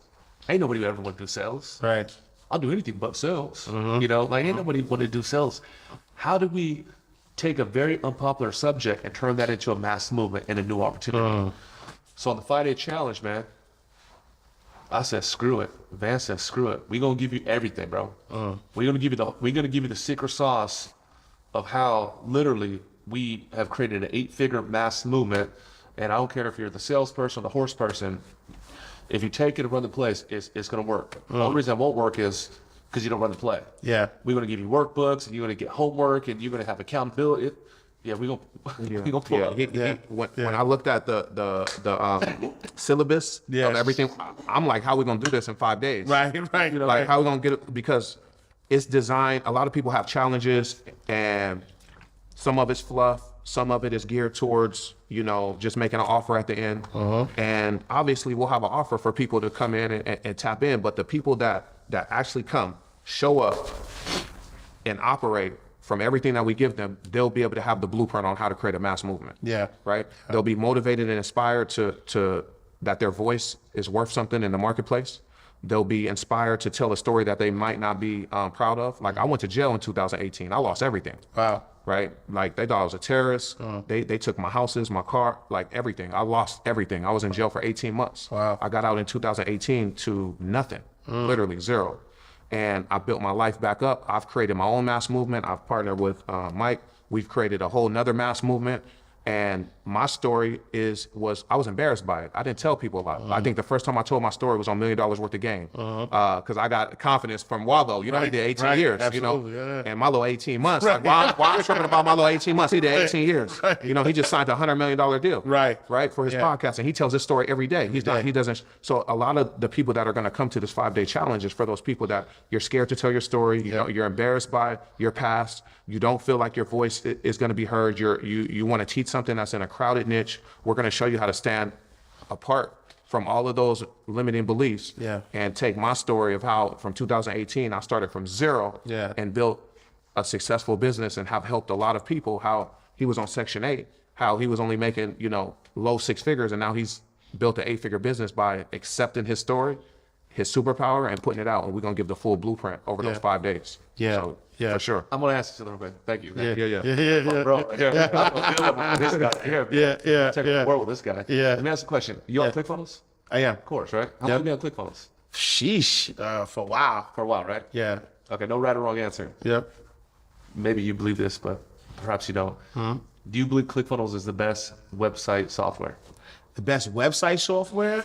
Ain't nobody ever want to do sales. Right. I'll do anything but sales. Ain't nobody want to do sales. How do we take a very unpopular subject and turn that into a mass movement and a new opportunity? So on the 5-day challenge, man, I said, screw it. Van said, screw it. We're gonna give you everything, bro. We're gonna give you the secret sauce of how literally we have created an 8-figure mass movement. And I don't care if you're the salesperson or the horse person, if you take it and run the place, it's gonna work. The only reason it won't work is because you don't run the play. Yeah. We're gonna give you workbooks and you're gonna get homework and you're gonna have accountability. We're gonna pull up. When I looked at the syllabus of everything, I'm like, how are we gonna do this in 5 days? Right. Like, how are we gonna get it? Because it's designed. A lot of people have challenges, and some of it's fluff, some of it is geared towards just making an offer at the end. And obviously, we'll have an offer for people to come in and tap in. But the people that actually come, show up, and operate from everything that we give them, they'll be able to have the blueprint on how to create a mass movement. Yeah. Right? They'll be motivated and inspired to that their voice is worth something in the marketplace. They'll be inspired to tell a story that they might not be proud of. Like, I went to jail in 2018. I lost everything. Wow. Right? Like, they thought I was a terrorist. They took my houses, my car, like everything. I lost everything. I was in jail for 18 months. Wow. I got out in 2018 to nothing, literally zero. And I built my life back up. I've created my own mass movement. I've partnered with Mike. We've created a whole nother mass movement. And my story was I was embarrassed by it. I didn't tell people a lot. I think the first time I told my story was on $1 Million Worth of Game, because I got confidence from Waldo. He did 18 years, and my little 18 months. Like, why I'm tripping about my little 18 months? He did 18 years. He just signed a $100 million deal. Right, for his podcast, and he tells his story every day. He doesn't. So a lot of the people that are going to come to this 5-day challenge is for those people that you're scared to tell your story. You're embarrassed by your past. You don't feel like your voice is going to be heard. You want to teach something that's in a crowded niche. We're going to show you how to stand apart from all of those limiting beliefs, and take my story of how from 2018 I started from zero, and built a successful business and have helped a lot of people. How he was on Section 8, how he was only making low 6 figures, and now he's built an 8-figure business by accepting his story, his superpower, and putting it out. And we're going to give the full blueprint over those 5 days. So, for sure. I'm gonna ask you something real quick. Thank you. Yeah. Bro, here, I'm this guy. Here, check the world with this guy. Let me ask you a question. You on ClickFunnels? I am. Of course, right? How long have you been on ClickFunnels? Sheesh. For a while. For a while, right? Yeah. Okay, no right or wrong answer. Yep. Maybe you believe this, but perhaps you don't. Do you believe ClickFunnels is the best website software? The best website software?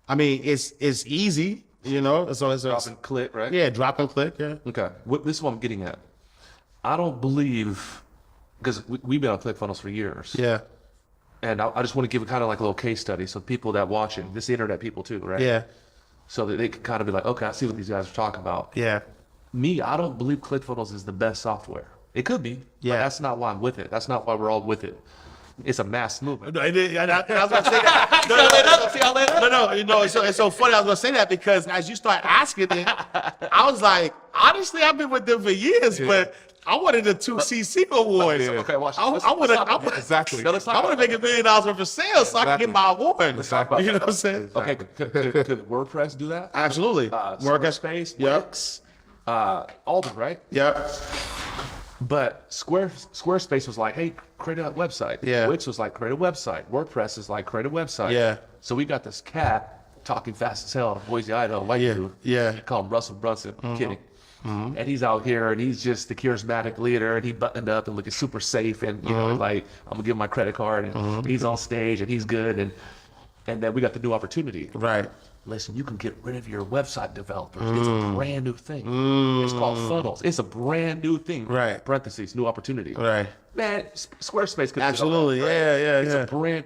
I mean, it's easy. So it's Drop and click, right? Yeah, drop and click. Yeah. Okay. This is what I'm getting at. I don't believe, because we've been on ClickFunnels for years. Yeah. And I just want to give kind of like a little case study. So people that watching, this is the internet people too, right? Yeah. So that they can kind of be like, okay, I see what these guys are talking about. Yeah. Me, I don't believe ClickFunnels is the best software. It could be. Yeah. But that's not why I'm with it. That's not why we're all with it. It's a mass movement. I was going to say that. No. It's so funny. I was going to say that because as you start asking it, I was like, honestly, I've been with them for years, but I wanted a 2cc award. Okay, watch. I want to Exactly. So let's talk I want to make $1 million worth of sales so I can get my award. Exactly. You know what I'm saying? Okay, could WordPress do that? Absolutely. Squarespace, Yep. Wix, all of them, right? Yep. But Squarespace was like, hey, create a website. Yeah. Wix was like, create a website. WordPress is like, create a website. Yeah. So we got this cat talking fast as hell, Boise, Idaho, white dude. Yeah. Call him Russell Brunson. I'm kidding. And he's out here and he's just the charismatic leader and he buttoned up and looking super safe and you know like I'm gonna give him my credit card and he's on stage and he's good and then we got the new opportunity. Right. Listen, you can get rid of your website developers. It's a brand new thing. It's called funnels. It's a brand new thing. Right. Parentheses, new opportunity. Right. Man, Squarespace could Absolutely. Yeah. It's a brand.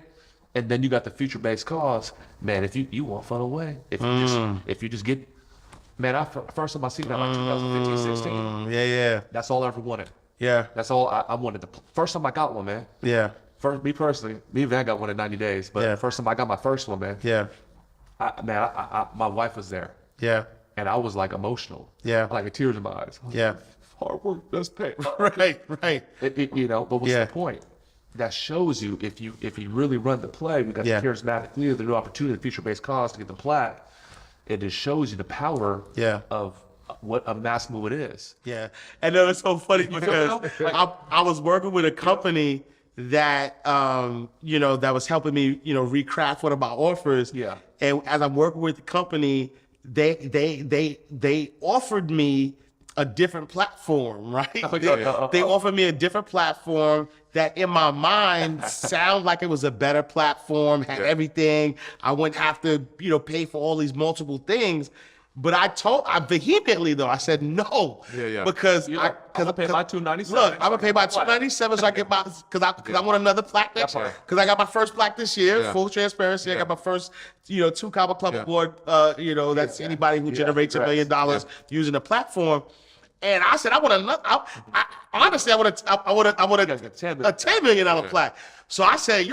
And then you got the future-based cause. Man, if you won't funnel away. If you just get, man, first time I seen that like 2015, 16. Yeah. That's all I ever wanted. Yeah. That's all I wanted. First time I got one, man. Yeah. Me personally, me and Van got one in 90 days. But Yeah. first time I got my first one, man. Yeah. My wife was there. Yeah. And I was like emotional. Yeah. Like with tears in my eyes. Yeah. Hard work does pay. Right. You know, but what's Yeah. the point? That shows you if you really run the play, we got Yeah. the charismatic leader, the new opportunity, the future-based cause to get the plat. It just shows you the power Yeah. of what a mass movement is. Yeah. And it was so funny because I was working with a company that that was helping me, recraft one of my offers. Yeah. And as I'm working with the company, they offered me a different platform, right? They offered me a different platform that in my mind sounded like it was a better platform, had everything. I wouldn't have to, pay for all these multiple things. But I vehemently though, I said no. Yeah. Because I'm gonna pay my $297. Look, I'm gonna pay my $297 so I get my because I want another plaque next year. Because I got my first plaque this year, full transparency. I got my first, 2 Comma Club award. That's anybody who generates $1 million using the platform. And I said, I want another. Honestly, I want a $10 million plaque. So I said,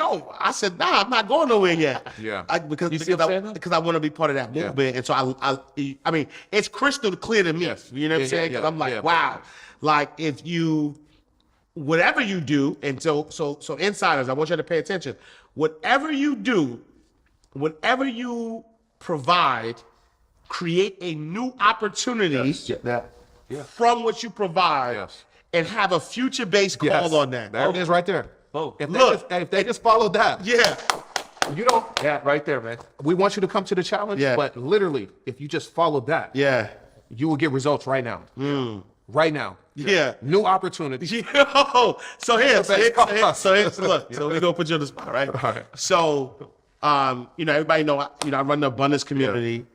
nah, I'm not going nowhere yet. Yeah. Because what I'm saying? I want to be part of that movement. And so I mean, it's crystal clear to me. Yes. You know what I'm saying? Because I'm like, wow. Like if whatever you do, and so insiders, I want you to pay attention. Whatever you do, whatever you provide, create a new opportunity from what you provide and have a future-based call on that. There it is right there. Oh, If they just follow that, Yeah. you don't. yeah, right there, man. We want you to come to the challenge, but literally, if you just follow that, Yeah. you will get results right now. Right now. Yeah. New opportunity. Yo, so here's look. So we're gonna put you on the spot, right? All right. So, everybody know, I run the abundance community.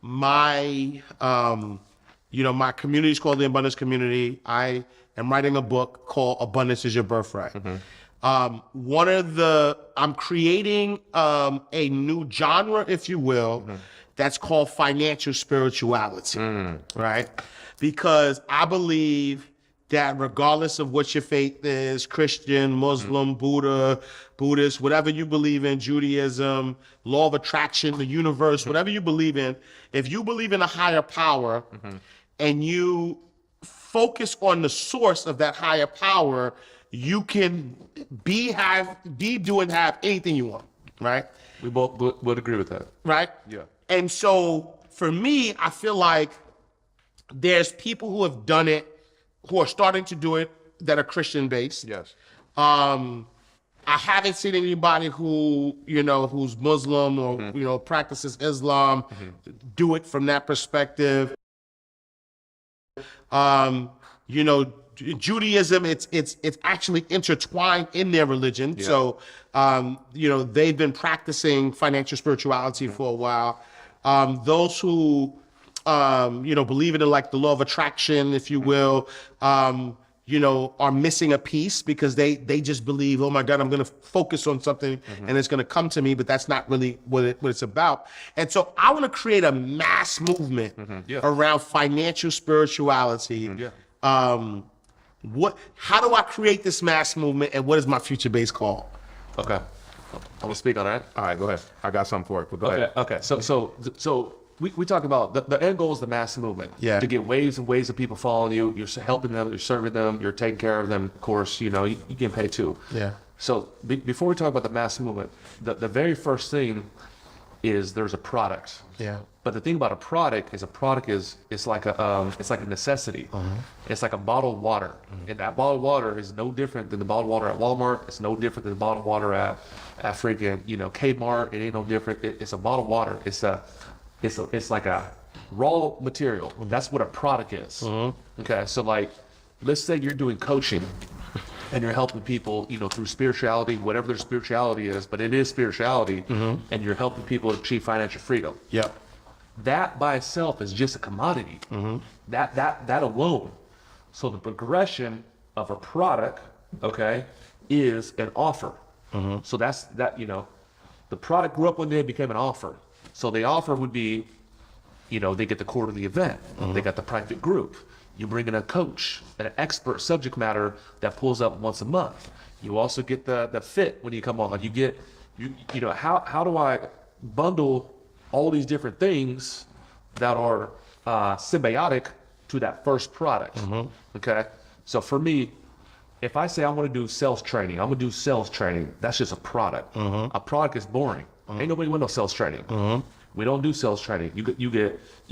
My, my community is called the Abundance Community. I am writing a book called Abundance is Your Birthright. I'm creating a new genre, if you will, that's called financial spirituality, right? Because I believe that regardless of what your faith is, Christian, Muslim, Buddhist, whatever you believe in, Judaism, law of attraction, the universe, whatever you believe in, if you believe in a higher power and you focus on the source of that higher power, you can do and have anything you want, right? We both would agree with that. Right? Yeah. And so for me, I feel like there's people who have done it, who are starting to do it, that are Christian based. Yes. I haven't seen anybody who, who's Muslim or, practices Islam, do it from that perspective. Judaism, it's actually intertwined in their religion. Yeah. So, they've been practicing financial spirituality for a while. Those who, believe in like the law of attraction, if you will, are missing a piece because they just believe, oh my God, I'm going to focus on something and it's going to come to me, but that's not really what it's about. And so I want to create a mass movement around financial spirituality. How do I create this mass movement, and what is my future base called? Okay. I'm gonna speak on that. All right, go ahead. I got something for it, but go ahead. Okay. So we talk about the end goal is the mass movement. Yeah. To get waves and waves of people following you. You're helping them. You're serving them. You're taking care of them. Of course, you get paid too. Yeah. So before we talk about the mass movement, the very first thing is there's a product. Yeah. But the thing about a product is it's like a necessity. It's like a bottled water, and that bottled water is no different than the bottled water at Walmart. It's no different than the bottled water at freaking Kmart. It ain't no different. It's a bottled water. It's like a raw material. That's what a product is. Okay, so like, let's say you're doing coaching. And you're helping people, through spirituality, whatever their spirituality is, but it is spirituality, and you're helping people achieve financial freedom. Yep. That by itself is just a commodity. That alone. So the progression of a product, okay, is an offer. So that's the product grew up one day and became an offer. So the offer would be, they get the quarterly event, they got the private group. You bring in a coach, an expert subject matter that pulls up once a month. You also get the fit when you come on. You get, how do I bundle all these different things that are symbiotic to that first product? Okay. So for me, if I say I want to do sales training, I'm gonna do sales training. That's just a product. A product is boring. Ain't nobody want no sales training. We don't do sales training. You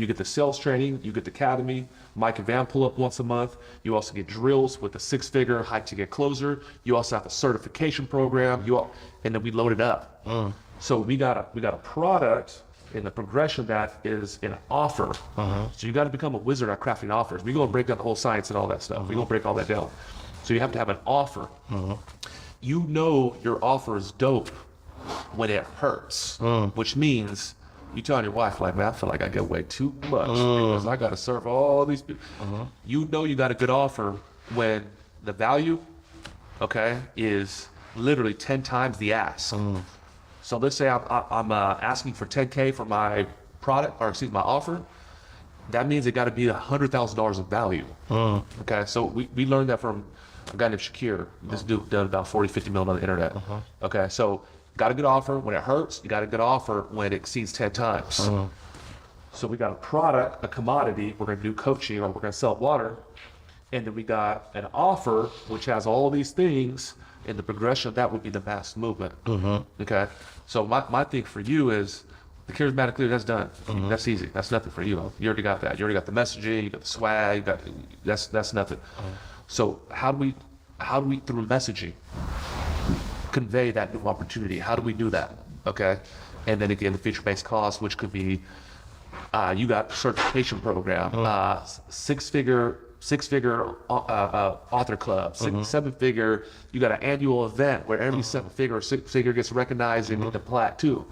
get the sales training. You get the academy. Mike and Van pull up once a month. You also get drills with the 6-figure high-ticket closer. You also have a certification program. And then we load it up. So we got a product, and the progression of that is an offer. So you got to become a wizard at crafting offers. We're gonna break down the whole science and all that stuff. We're gonna break all that down. So you have to have an offer. Your offer is dope when it hurts, which means you telling your wife, like, man, I feel like I get way too much because I got to serve all these people. You got a good offer when the value, okay, is literally 10 times the ask. So let's say I'm asking for 10K for my product, or my offer. That means it got to be $100,000 of value. Okay, so we learned that from a guy named Shakir. This dude done about 40, 50 million on the internet. Okay, so got a good offer when it hurts. You got a good offer when it exceeds 10 times. So we got a product, a commodity. We're going to do coaching, or we're going to sell water. And then we got an offer, which has all these things. And the progression of that would be the mass movement. Okay. So my thing for you is the charismatic leader. That's done. That's easy. That's nothing for you. You already got that. You already got the messaging. You got the swag. That's nothing. So how do we through messaging convey that new opportunity? How do we do that? Okay. And then again, the feature-based cost, which could be, you got certification program, six-figure author club, 7-figure, you got an annual event where every 7-figure or 6-figure gets recognized and get the plaque too.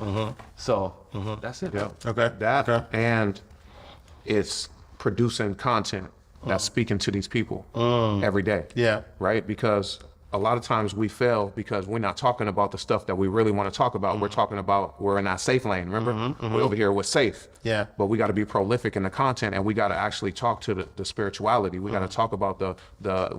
So that's it. Okay. And it's producing content that's speaking to these people every day. Yeah. Right? Because a lot of times we fail because we're not talking about the stuff that we really want to talk about. We're talking about, we're in our safe lane, remember? We're over here, we're safe. Yeah. But we got to be prolific in the content, and we got to actually talk to the spirituality. We got to talk about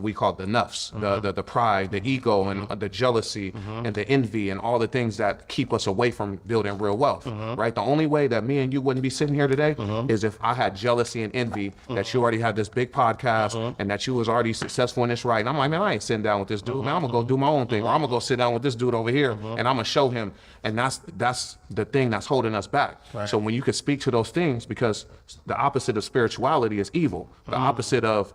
we call it the nuffs, the pride, the ego, and the jealousy, and the envy, and all the things that keep us away from building real wealth, right? The only way that me and you wouldn't be sitting here today is if I had jealousy and envy that you already had this big podcast and that you was already successful in this, right? And I'm like, man, I ain't sitting down with this dude. Man, I'm gonna go do my own thing, or I'm gonna go sit down with this dude over here, and I'm gonna show him. And that's the thing that's holding us back. Right. So when you can speak to those things, because the opposite of spirituality is evil. The opposite of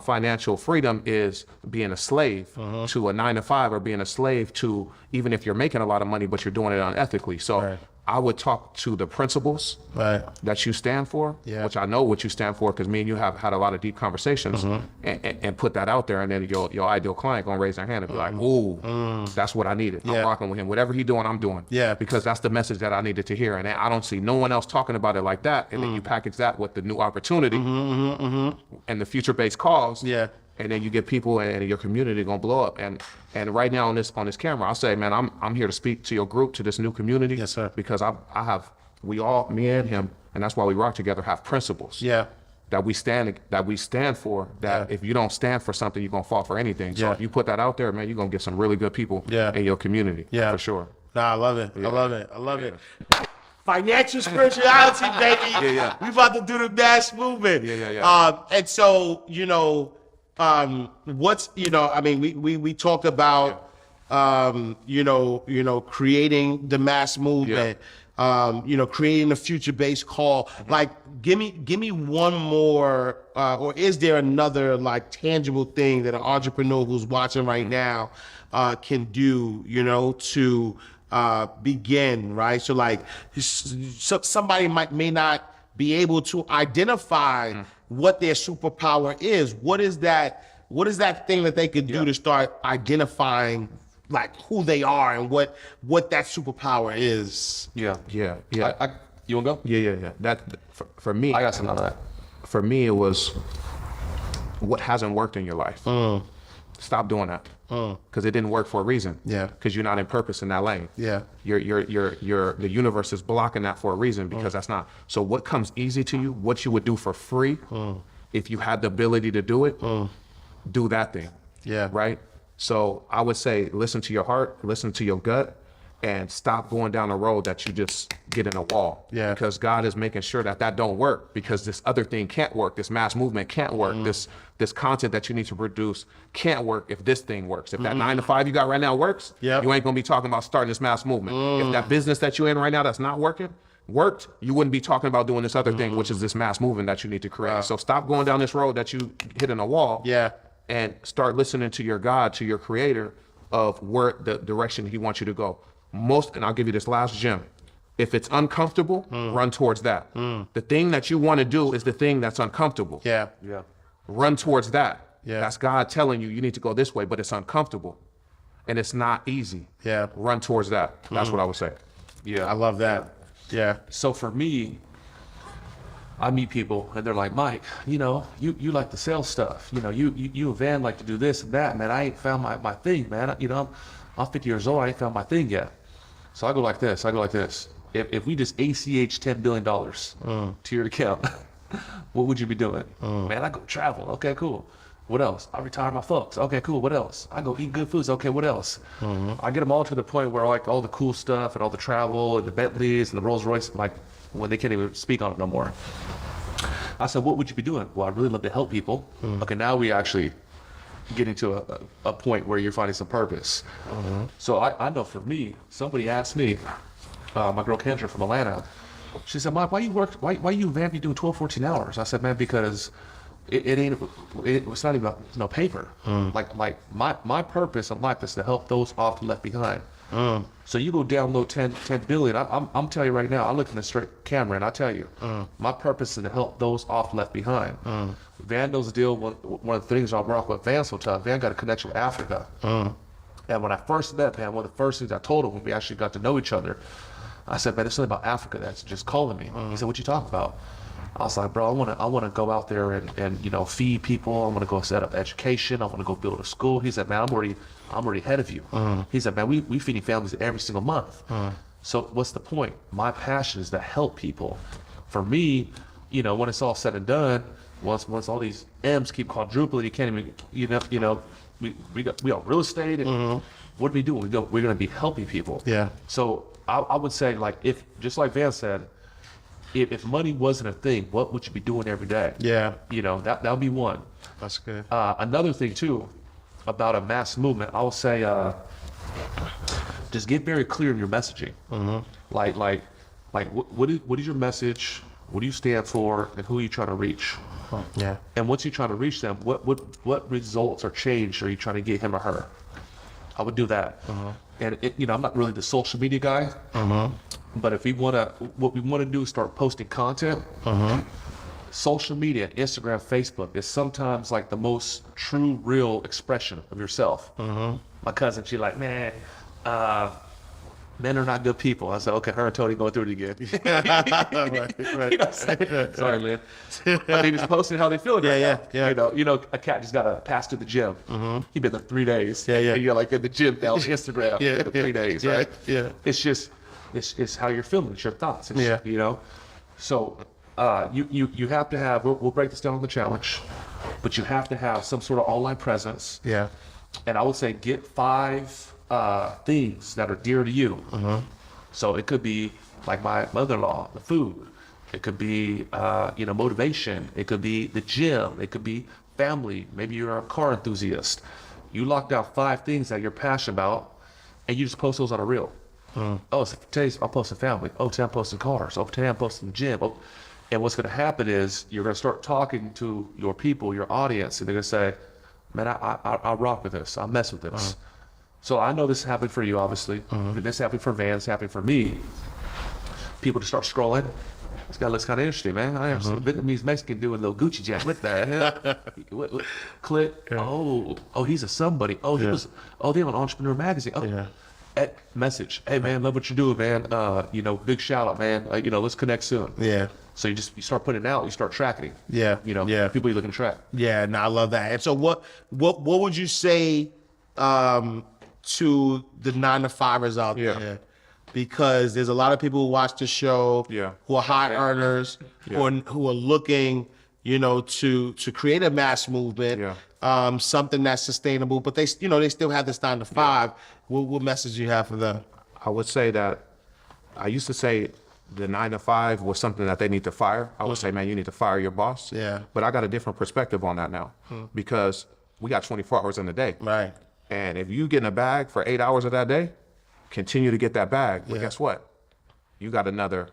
financial freedom is being a slave to a 9-to-5, or being a slave to, even if you're making a lot of money, but you're doing it unethically. So I would talk to the principles that you stand for, which I know what you stand for, because me and you have had a lot of deep conversations, and put that out there, and then your ideal client gonna raise their hand and be like, ooh, that's what I needed. I'm rocking with him. Whatever he doing, I'm doing. Yeah. Because that's the message that I needed to hear. And I don't see no one else talking about it like that. And then you package that with the new opportunity and the future-based cause. Yeah. And then you get people, and your community gonna blow up. And right now on this camera, I'll say, man, I'm here to speak to your group, to this new community. Yes, sir. Because me and him, and that's why we rock together, have principles. Yeah. that we stand for, that if you don't stand for something, you're gonna fall for anything. So if you put that out there, man, you're gonna get some really good people in your community. For sure. Nah, I love it. I love it. I love it. Financial spirituality, baby. We about to do the mass movement. And so, you know, what's, you know, I mean, we talked about, you know, creating the mass movement. You know, creating a future-based call. Like, give me one more, or is there another like tangible thing that an entrepreneur who's watching right now can do, you know, to begin, right? So like, somebody may not be able to identify what their superpower is. What is that thing that they could do to start identifying like who they are and what that superpower is? Yeah. Yeah. You wanna go? Yeah. That for me, I got some out of that. For me, it was what hasn't worked in your life. Stop doing that, because it didn't work for a reason. Because you're not in purpose in that lane. The universe is blocking that for a reason, because that's not. So what comes easy to you, what you would do for free, if you had the ability to do it, do that thing. Right. So I would say, listen to your heart, listen to your gut, and stop going down a road that you just get in a wall. Because God is making sure that don't work, because this other thing can't work. This mass movement can't work. This content that you need to produce can't work if this thing works. If that 9 to 5 you got right now works, you ain't gonna be talking about starting this mass movement. If that business that you're in right now that's not worked, you wouldn't be talking about doing this other thing, which is this mass movement that you need to create. So stop going down this road that you hit in a wall. And start listening to your God, to your creator, of where the direction he wants you to go. And I'll give you this last gem. If it's uncomfortable, run towards that. The thing that you want to do is the thing that's uncomfortable. Run towards that. That's God telling you need to go this way, but it's uncomfortable and it's not easy. Run towards that. That's what I would say. I love that. So for me, I meet people and they're like, Mike, you know, you like the sales stuff. You know, you and Van like to do this and that, man. I ain't found my thing, man. You know, I'm 50 years old. I ain't found my thing yet. So I go like this. If we just ACH $10 billion to your account, what would you be doing? Man, I go travel. Okay, cool. What else? I retire my folks. Okay, cool. What else? I go eat good foods. Okay, what else? I get them all to the point where like all the cool stuff and all the travel and the Bentleys and the Rolls Royce, like when they can't even speak on it no more. I said, what would you be doing? Well, I really love to help people. Okay, now we actually get into a point where you're finding some purpose. So I know for me, somebody asked me, my girl Kendra from Atlanta, she said, Mike, why you Van be doing 12, 14 hours? I said, man, because it's not even no paper. Like my purpose in life is to help those often left behind. So you go download 10 billion. I'm telling you right now, I look in the straight camera and I tell you, my purpose is to help those often left behind. Van knows the deal. One of the things I brought with Van so tough, Van got a connection with Africa. And when I first met Van, one of the first things I told him when we actually got to know each other, I said, man, there's something about Africa that's just calling me. He said, what you talking about? I was like, bro, I want to go out there and you know, feed people. I want to go set up education. I want to go build a school. He said, man, I'm already ahead of you. He said, man, we feeding families every single month. So what's the point? My passion is to help people. For me, you know, when it's all said and done, once all these M's keep quadrupling, you can't even, you know, we got real estate and what do we do? We're going to be helping people. So I would say, like, if just like Van said, if money wasn't a thing, what would you be doing every day? You know, that would be one. That's good. Another thing too, about a mass movement, I will say, just get very clear in your messaging. Like, what is your message? What do you stand for? And who are you trying to reach? And once you're trying to reach them, what results or change are you trying to get him or her? I would do that. And you know, I'm not really the social media guy. But if what we want to do is start posting content. Social media, Instagram, Facebook is sometimes like the most true, real expression of yourself. My cousin, she like, man, men are not good people. I said, okay, her and Tony going through it again. Right. You know sorry, man. They just posting how they feel. You know, a cat just got a pass to the gym. He been there 3 days. And you're like in the gym now on Instagram. 3 days, right? It's just, it's how you're feeling. It's your thoughts. You know, so You have to have. We'll break this down on the challenge, but you have to have some sort of online presence. Yeah. And I would say get 5 things that are dear to you. So it could be like my mother-in-law, the food. It could be motivation. It could be the gym. It could be family. Maybe you're a car enthusiast. You locked out 5 things that you're passionate about, and you just post those on a reel. Oh, so today's I'm posting family. Oh, today I'm posting cars. Oh, today I'm posting the gym. Oh. And what's going to happen is you're going to start talking to your people, your audience, and they're going to say, man, I rock with this. I mess with this. So I know this is happening for you, obviously. This is happening for Van. It's happening for me. People just start scrolling. This guy looks kind of interesting, man. I have some Vietnamese Mexican doing a little Gucci jacket. What the hell? Click. Oh, he's a somebody. Oh, they on Entrepreneur Magazine. Oh, message. Hey, man, love what you're doing, man. Big shout out, man. Let's connect soon. Yeah. So you start putting it out. You start tracking. Yeah. People you're looking to track. Yeah. No, I love that. And so what would you say to the 9-to-5ers out there? Because there's a lot of people who watch the show who are high earners, who are looking, to create a mass movement, something that's sustainable, but they still have this 9-to-5. What message do you have for them? I would say that I used to say the 9-to-5 was something that they need to fire. I would say, man, you need to fire your boss. Yeah. But I got a different perspective on that now because we got 24 hours in the day. Right. And if you get in a bag for 8 hours of that day, continue to get that bag. But guess what? You got another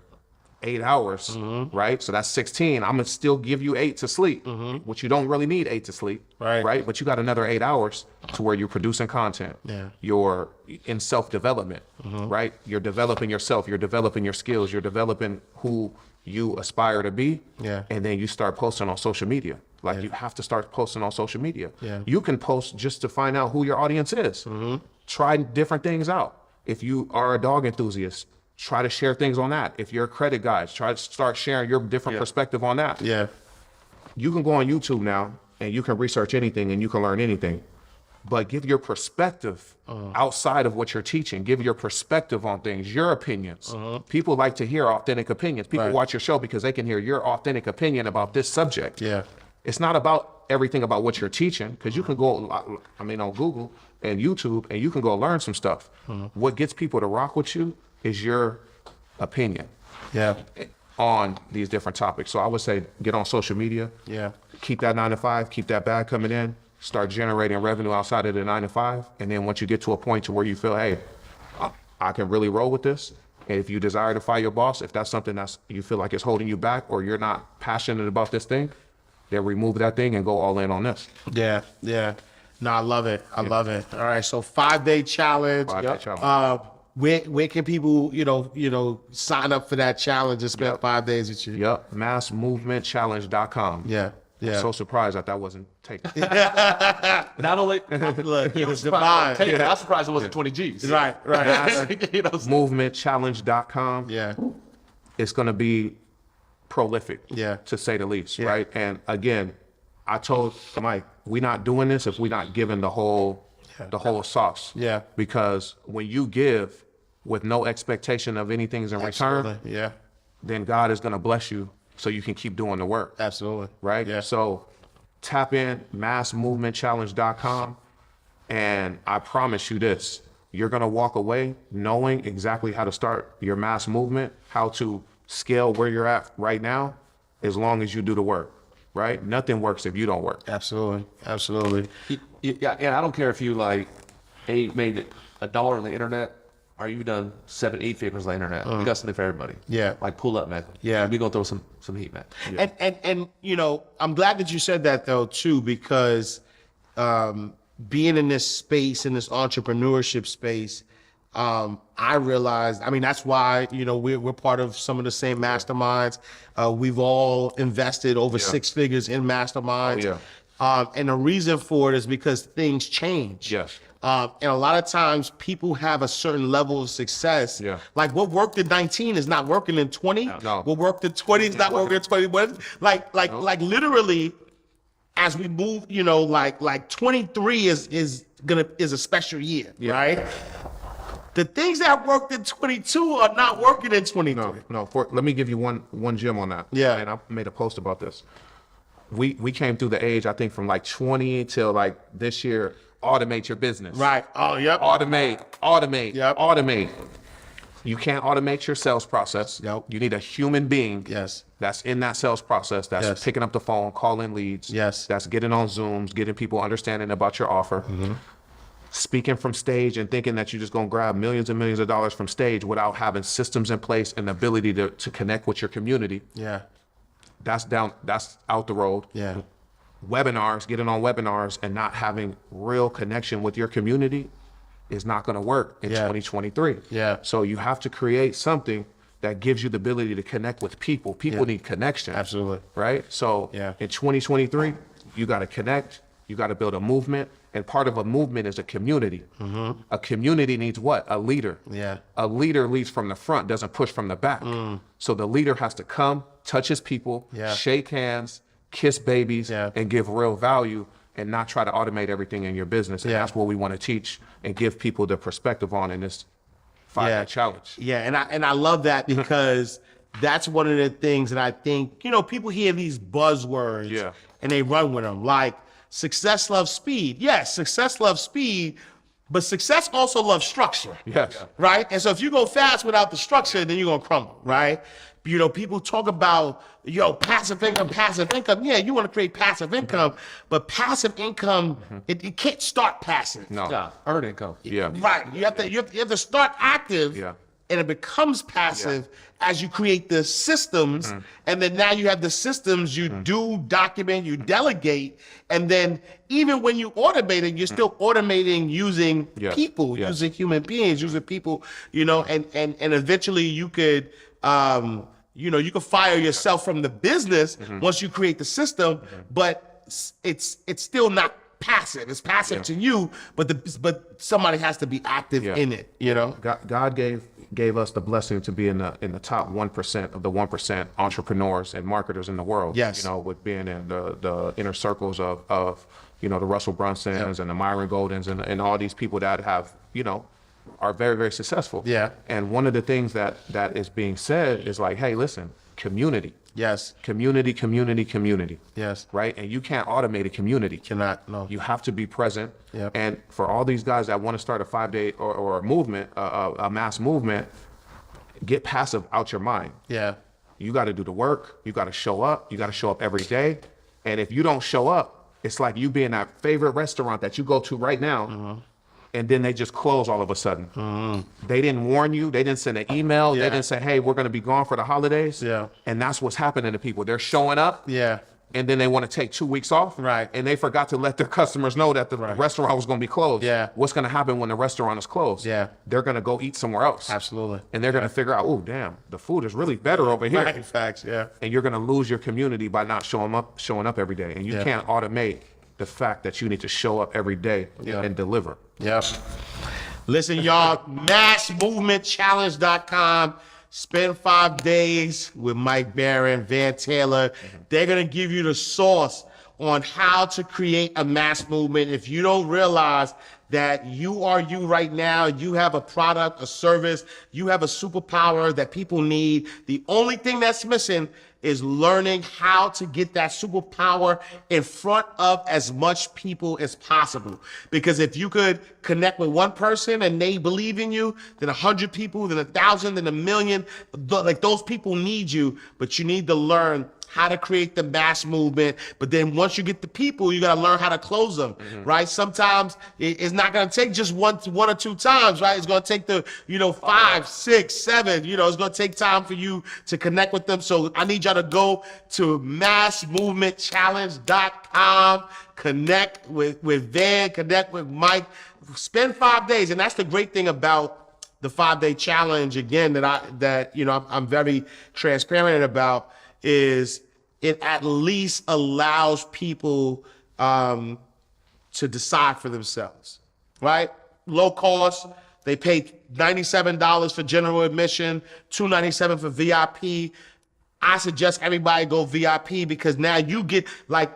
8 hours, right? So that's 16. I'm gonna still give you 8 to sleep, which you don't really need 8 to sleep, right? But you got another 8 hours to where you're producing content. Yeah. You're in self-development, right? You're developing yourself. You're developing your skills. You're developing who you aspire to be. Yeah. And then you start posting on social media. Like you have to start posting on social media. Yeah. You can post just to find out who your audience is. Try different things out. If you are a dog enthusiast, try to share things on that. If you're a credit guy, try to start sharing your different perspective on that. Yeah. You can go on YouTube now and you can research anything and you can learn anything. But give your perspective outside of what you're teaching. Give your perspective on things, your opinions. People like to hear authentic opinions. People watch your show because they can hear your authentic opinion about this subject. Yeah. It's not about everything about what you're teaching, because you can go, on Google and YouTube, and you can go learn some stuff. What gets people to rock with you is your opinion on these different topics. So I would say get on social media. Yeah. Keep that 9-to-5, keep that bag coming in, start generating revenue outside of the 9-to-5. And then once you get to a point to where you feel, hey, I can really roll with this. And if you desire to fire your boss, if that's something you feel like is holding you back or you're not passionate about this thing, then remove that thing and go all in on this. Yeah, yeah. No, I love it. I love it. All right, so 5-day challenge. 5-day challenge. Where can people, sign up for that challenge and spend 5 days with you? Yep, massmovementchallenge.com. Yeah, yeah. I'm so surprised that wasn't taken. Not only Look, it was divine. I'm surprised it wasn't 20 G's. Right. Movementchallenge.com. Yeah. It's going to be prolific, Yeah. to say the least, right? And again, I told Mike, we're not doing this if we're not giving the whole sauce. Yeah. Because when you give with no expectation of anything in return, Absolutely. Yeah. then God is going to bless you so you can keep doing the work. Absolutely. Right? Yeah. So tap in massmovementchallenge.com, and I promise you this, you're going to walk away knowing exactly how to start your mass movement, how to scale where you're at right now, as long as you do the work, right? Nothing works if you don't work. Absolutely. Absolutely. Yeah, and I don't care if you made $1 on the internet, or you done 7-8 figures on the internet. We got something for everybody. Yeah. Like pull up, man. Yeah. We gonna throw some heat, man. And I'm glad that you said that though too, because being in this space, in this entrepreneurship space, I realized, that's why, we're part of some of the same masterminds. We've all invested over 6 figures in masterminds. And the reason for it is because things change. Yes. And a lot of times people have a certain level of success. Yeah. Like what worked at 19 is not working in 20. No. What worked at 20 is not working at 21. Like literally, as we move, like 23 is a special year, right? The things that worked in 22 are not working in 23. No. Let me give you one gem on that. Yeah. And I made a post about this. We came through the age, I think, from like 20 till like this year. Automate your business. Right. Oh, yep. Automate. Yep. You can't automate your sales process. Yep. You need a human being. Yes. That's in that sales process. That's Yes. picking up the phone, calling leads. Yes. That's getting on Zooms, getting people understanding about your offer. Speaking from stage and thinking that you're just gonna grab millions and millions of dollars from stage without having systems in place and the ability to connect with your community. Yeah. That's out the road. Yeah. Webinars, getting on webinars and not having real connection with your community is not going to work in 2023. Yeah. So you have to create something that gives you the ability to connect with people. People need connection. Absolutely. Right? So in 2023, you got to connect, you got to build a movement, and part of a movement is a community. A community needs what? A leader. Yeah. A leader leads from the front, doesn't push from the back. So the leader has to come, touch his people, shake hands, kiss babies, and give real value, and not try to automate everything in your business. And that's what we want to teach and give people the perspective on in this 5-day challenge. Yeah, and I love that because that's one of the things that I think, people hear these buzzwords and they run with them. Like, success loves speed. Yes, success loves speed, but success also loves structure. Yes. Right? And so if you go fast without the structure, then you're going to crumble, right? People talk about, passive income. Yeah, you want to create passive income, but passive income, it can't start passive. No. Earn income. Yeah. Right. You have to start active. Yeah. And it becomes passive as you create the systems. And then now you have the systems you do document, you delegate. And then even when you automate it, you're still automating using people, using human beings, using people, and eventually you could, you could fire yourself from the business once you create the system, but it's still not passive. It's passive to you, but somebody has to be active in it, God gave us the blessing to be in the top 1% of the 1% entrepreneurs and marketers in the world. Yes. With being in the inner circles of the Russell Brunsons and the Myron Goldens and all these people that have, are very, very successful. Yeah. And one of the things that is being said is like, hey, listen, community. Yes. Community. Yes. Right? And you can't automate a community. Cannot, no. You have to be present. Yep. And for all these guys that want to start a 5-day or a movement, a mass movement, get passive out your mind. Yeah. You got to do the work. You got to show up. You got to show up every day. And if you don't show up, it's like you being that favorite restaurant that you go to right now, and then they just close all of a sudden. They didn't warn you. They didn't send an email. They didn't say, hey, we're going to be gone for the holidays. Yeah. And that's what's happening to people. They're showing up. Yeah. And then they want to take 2 weeks off. Right. And they forgot to let their customers know that the restaurant was going to be closed. Yeah. What's going to happen when the restaurant is closed? Yeah. They're going to go eat somewhere else. Absolutely. And they're going to figure out, oh, damn, the food is really better over here. Right. Facts. Yeah. And you're going to lose your community by not showing up every day. And you can't automate the fact that you need to show up every day and deliver. Yep. Listen, y'all, massmovementchallenge.com. Spend 5 days with Mike Barron, Van Taylor. They're going to give you the sauce on how to create a mass movement. If you don't realize that you are you right now, you have a product, a service, you have a superpower that people need. The only thing that's missing is learning how to get that superpower in front of as much people as possible. Because if you could connect with one person and they believe in you, then 100 people, then 1,000, then 1,000,000, like those people need you, but you need to learn how to create the mass movement. But then once you get the people, you got to learn how to close them, right? Sometimes it's not going to take just one or two times, right? It's going to take the, 5, 6, 7, it's going to take time for you to connect with them. So I need y'all to go to massmovementchallenge.com, connect with Van, connect with Mike, spend 5 days. And that's the great thing about the 5-day challenge, again, that I'm very transparent about, is it at least allows people to decide for themselves, right? Low cost. They pay $97 for general admission, $297 for VIP. I suggest everybody go VIP because now you get like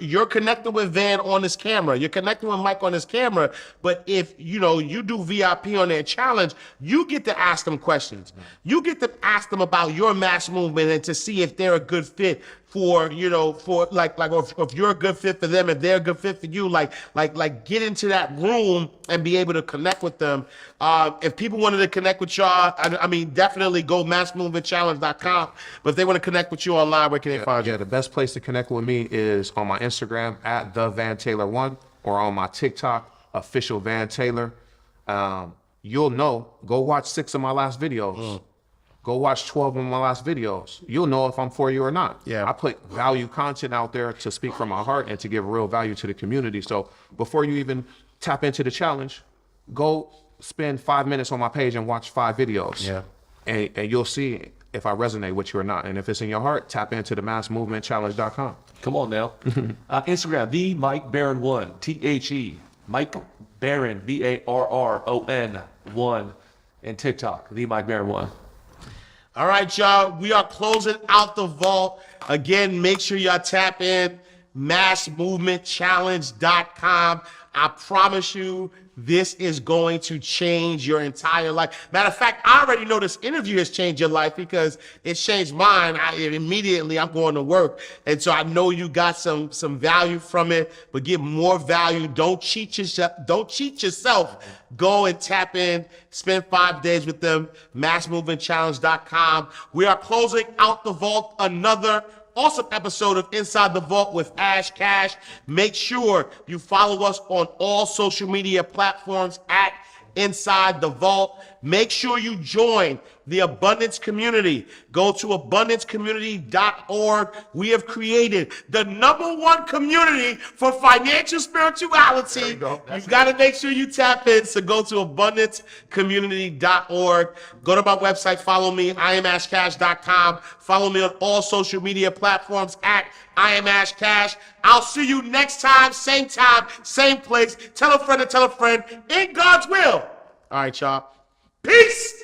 you're connected with Van on this camera. You're connected with Mike on this camera. But if you do VIP on their challenge, you get to ask them questions. You get to ask them about your mass movement and to see if they're a good fit for if you're a good fit for them, if they're a good fit for you, like get into that room and be able to connect with them. If people wanted to connect with y'all, I mean, definitely go massmovementchallenge.com. But if they want to connect with you online, where can they find you? Yeah, the best place to connect with me is on my Instagram at @TheVanTaylor1 or on my TikTok, official Van Taylor. You'll know. Go watch 6 of my last videos. Go watch 12 of my last videos. You'll know if I'm for you or not. Yeah. I put value content out there to speak from my heart and to give real value to the community. So before you even tap into the challenge, go spend 5 minutes on my page and watch 5 videos. Yeah. And you'll see if I resonate with you or not. And if it's in your heart, tap into the massmovementchallenge.com. Come on now. Instagram, the Mike Barron 1, THE, Mike Barron, BARRON 1, and TikTok, the Mike Barron 1. All right, y'all. We are closing out the vault. Again, make sure y'all tap in massmovementchallenge.com. I promise you, this is going to change your entire life. Matter of fact, I already know this interview has changed your life because it's changed mine. Immediately, I'm going to work. And so I know you got some value from it, but get more value. Don't cheat yourself. Don't cheat yourself. Go and tap in. Spend 5 days with them. Massmovementchallenge.com. We are closing out the vault. Another awesome episode of Inside the Vault with Ash Cash. Make sure you follow us on all social media platforms at Inside the Vault. Make sure you join the Abundance Community. Go to abundancecommunity.org. We have created the #1 community for financial spirituality. You've got to make sure you tap in. So go to abundancecommunity.org. Go to my website. Follow me, IamAshCash.com. Follow me on all social media platforms at IamAshCash. I'll see you next time, same place. Tell a friend to tell a friend. In God's will. All right, y'all. Peace.